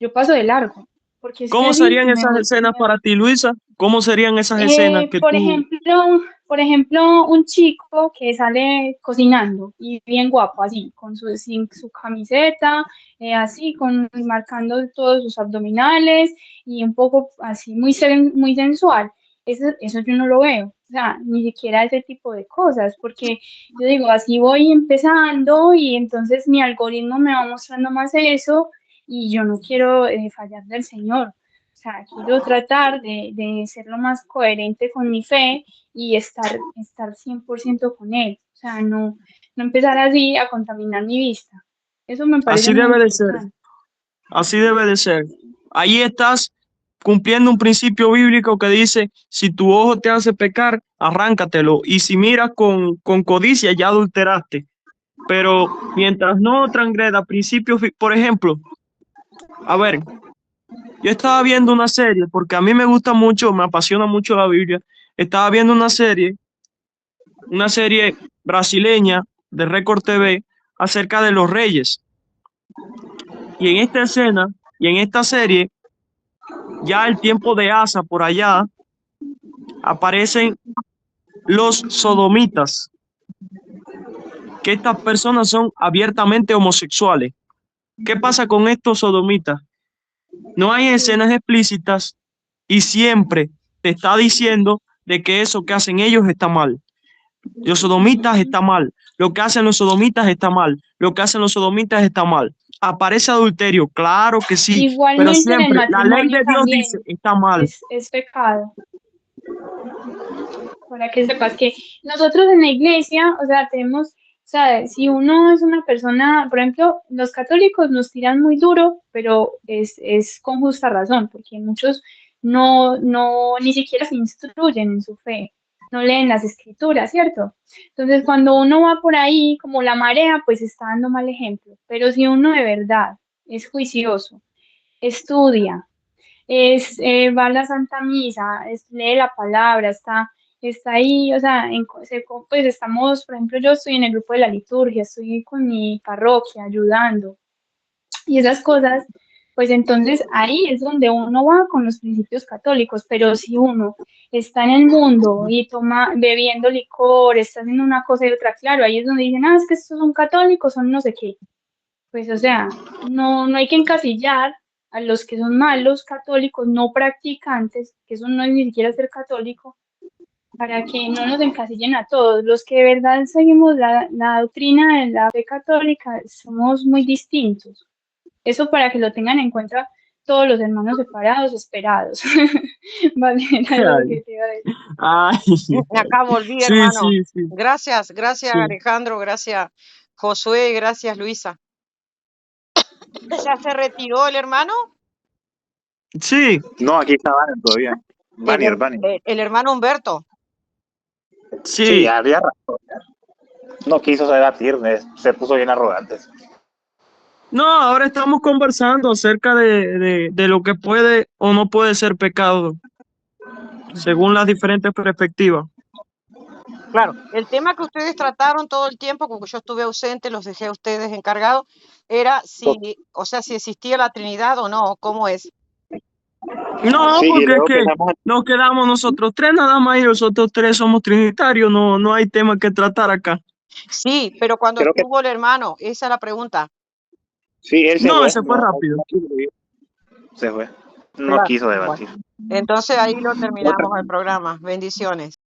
yo paso de largo, porque es que ¿Cómo allí serían esas escenas me para ti, Luisa? ¿Cómo serían esas escenas que por tú... ejemplo, un chico que sale cocinando y bien guapo, así, sin su camiseta, así, marcando todos sus abdominales y un poco así, muy sensual. Eso yo no lo veo, o sea, ni siquiera ese tipo de cosas, porque yo digo, así voy empezando y entonces mi algoritmo me va mostrando más eso y yo no quiero fallar del Señor. O sea, quiero tratar de ser lo más coherente con mi fe y estar 100% con Él. O sea, no empezar así a contaminar mi vista. Eso me parece Así muy debe de ser, importante. así debe de ser. Ahí estás cumpliendo un principio bíblico que dice, si tu ojo te hace pecar, arráncatelo. Y si miras con codicia, ya adulteraste. Pero mientras no transgreda principios, por ejemplo, a ver, yo estaba viendo una serie, porque a mí me gusta mucho, me apasiona mucho la Biblia. Estaba viendo una serie brasileña de Record TV acerca de los reyes. Y en esta escena, y en esta serie, ya el tiempo de Asa por allá, aparecen los sodomitas, que estas personas son abiertamente homosexuales. ¿Qué pasa con estos sodomitas? No hay escenas explícitas y siempre te está diciendo de que eso que hacen ellos está mal. Los sodomitas está mal. Lo que hacen los sodomitas está mal. Lo que hacen los sodomitas está mal. Aparece adulterio, claro que sí, pero Igualmente en el siempre la ley matrimonio de Dios dice también está mal. es pecado. Para que sepas que nosotros en la iglesia, o sea, tenemos, o sea, si uno es una persona, por ejemplo, los católicos nos tiran muy duro, pero es con justa razón, porque muchos ni siquiera se instruyen en su fe, no leen las escrituras, ¿cierto? Entonces, cuando uno va por ahí como la marea, pues está dando mal ejemplo, pero si uno de verdad es juicioso, estudia, va a la Santa Misa, lee la palabra, está ahí, o sea, pues estamos, por ejemplo, yo estoy en el grupo de la liturgia, estoy con mi parroquia ayudando y esas cosas, pues entonces ahí es donde uno va con los principios católicos, pero si uno está en el mundo y bebiendo licor, está haciendo una cosa y otra, claro, ahí es donde dicen, es que estos son católicos, son no sé qué. Pues, o sea, no hay que encasillar a los que son malos católicos, no practicantes, que eso no es ni siquiera ser católico, para que no nos encasillen a todos. Los que de verdad seguimos la doctrina de la fe católica somos muy distintos. Eso para que lo tengan en cuenta todos los hermanos separados, esperados. Vale, era lo que te iba a decir. Ay, Acá volví, sí, hermano. sí, sí, Gracias sí. Alejandro, gracias Josué, gracias Luisa. ¿Ya se retiró el hermano? Sí, No, aquí está Vania todavía. Vania. El hermano Humberto. Sí, sí. había razón. No quiso debatir, se puso bien arrogante. No, ahora estamos conversando acerca de lo que puede o no puede ser pecado, según las diferentes perspectivas. Claro, el tema que ustedes trataron todo el tiempo, porque yo estuve ausente, los dejé a ustedes encargados, era si, o sea, si existía la Trinidad o no, ¿cómo es? No, Sí, y porque es luego que nos quedamos nosotros tres nada más y nosotros tres somos trinitarios, no hay tema que tratar acá. Sí, pero cuando Creo que estuvo el hermano, esa es la pregunta. sí, él se No, fue. ese fue rápido. Se fue. No Claro, quiso bueno. debatir. Entonces ahí lo terminamos el programa. Bendiciones.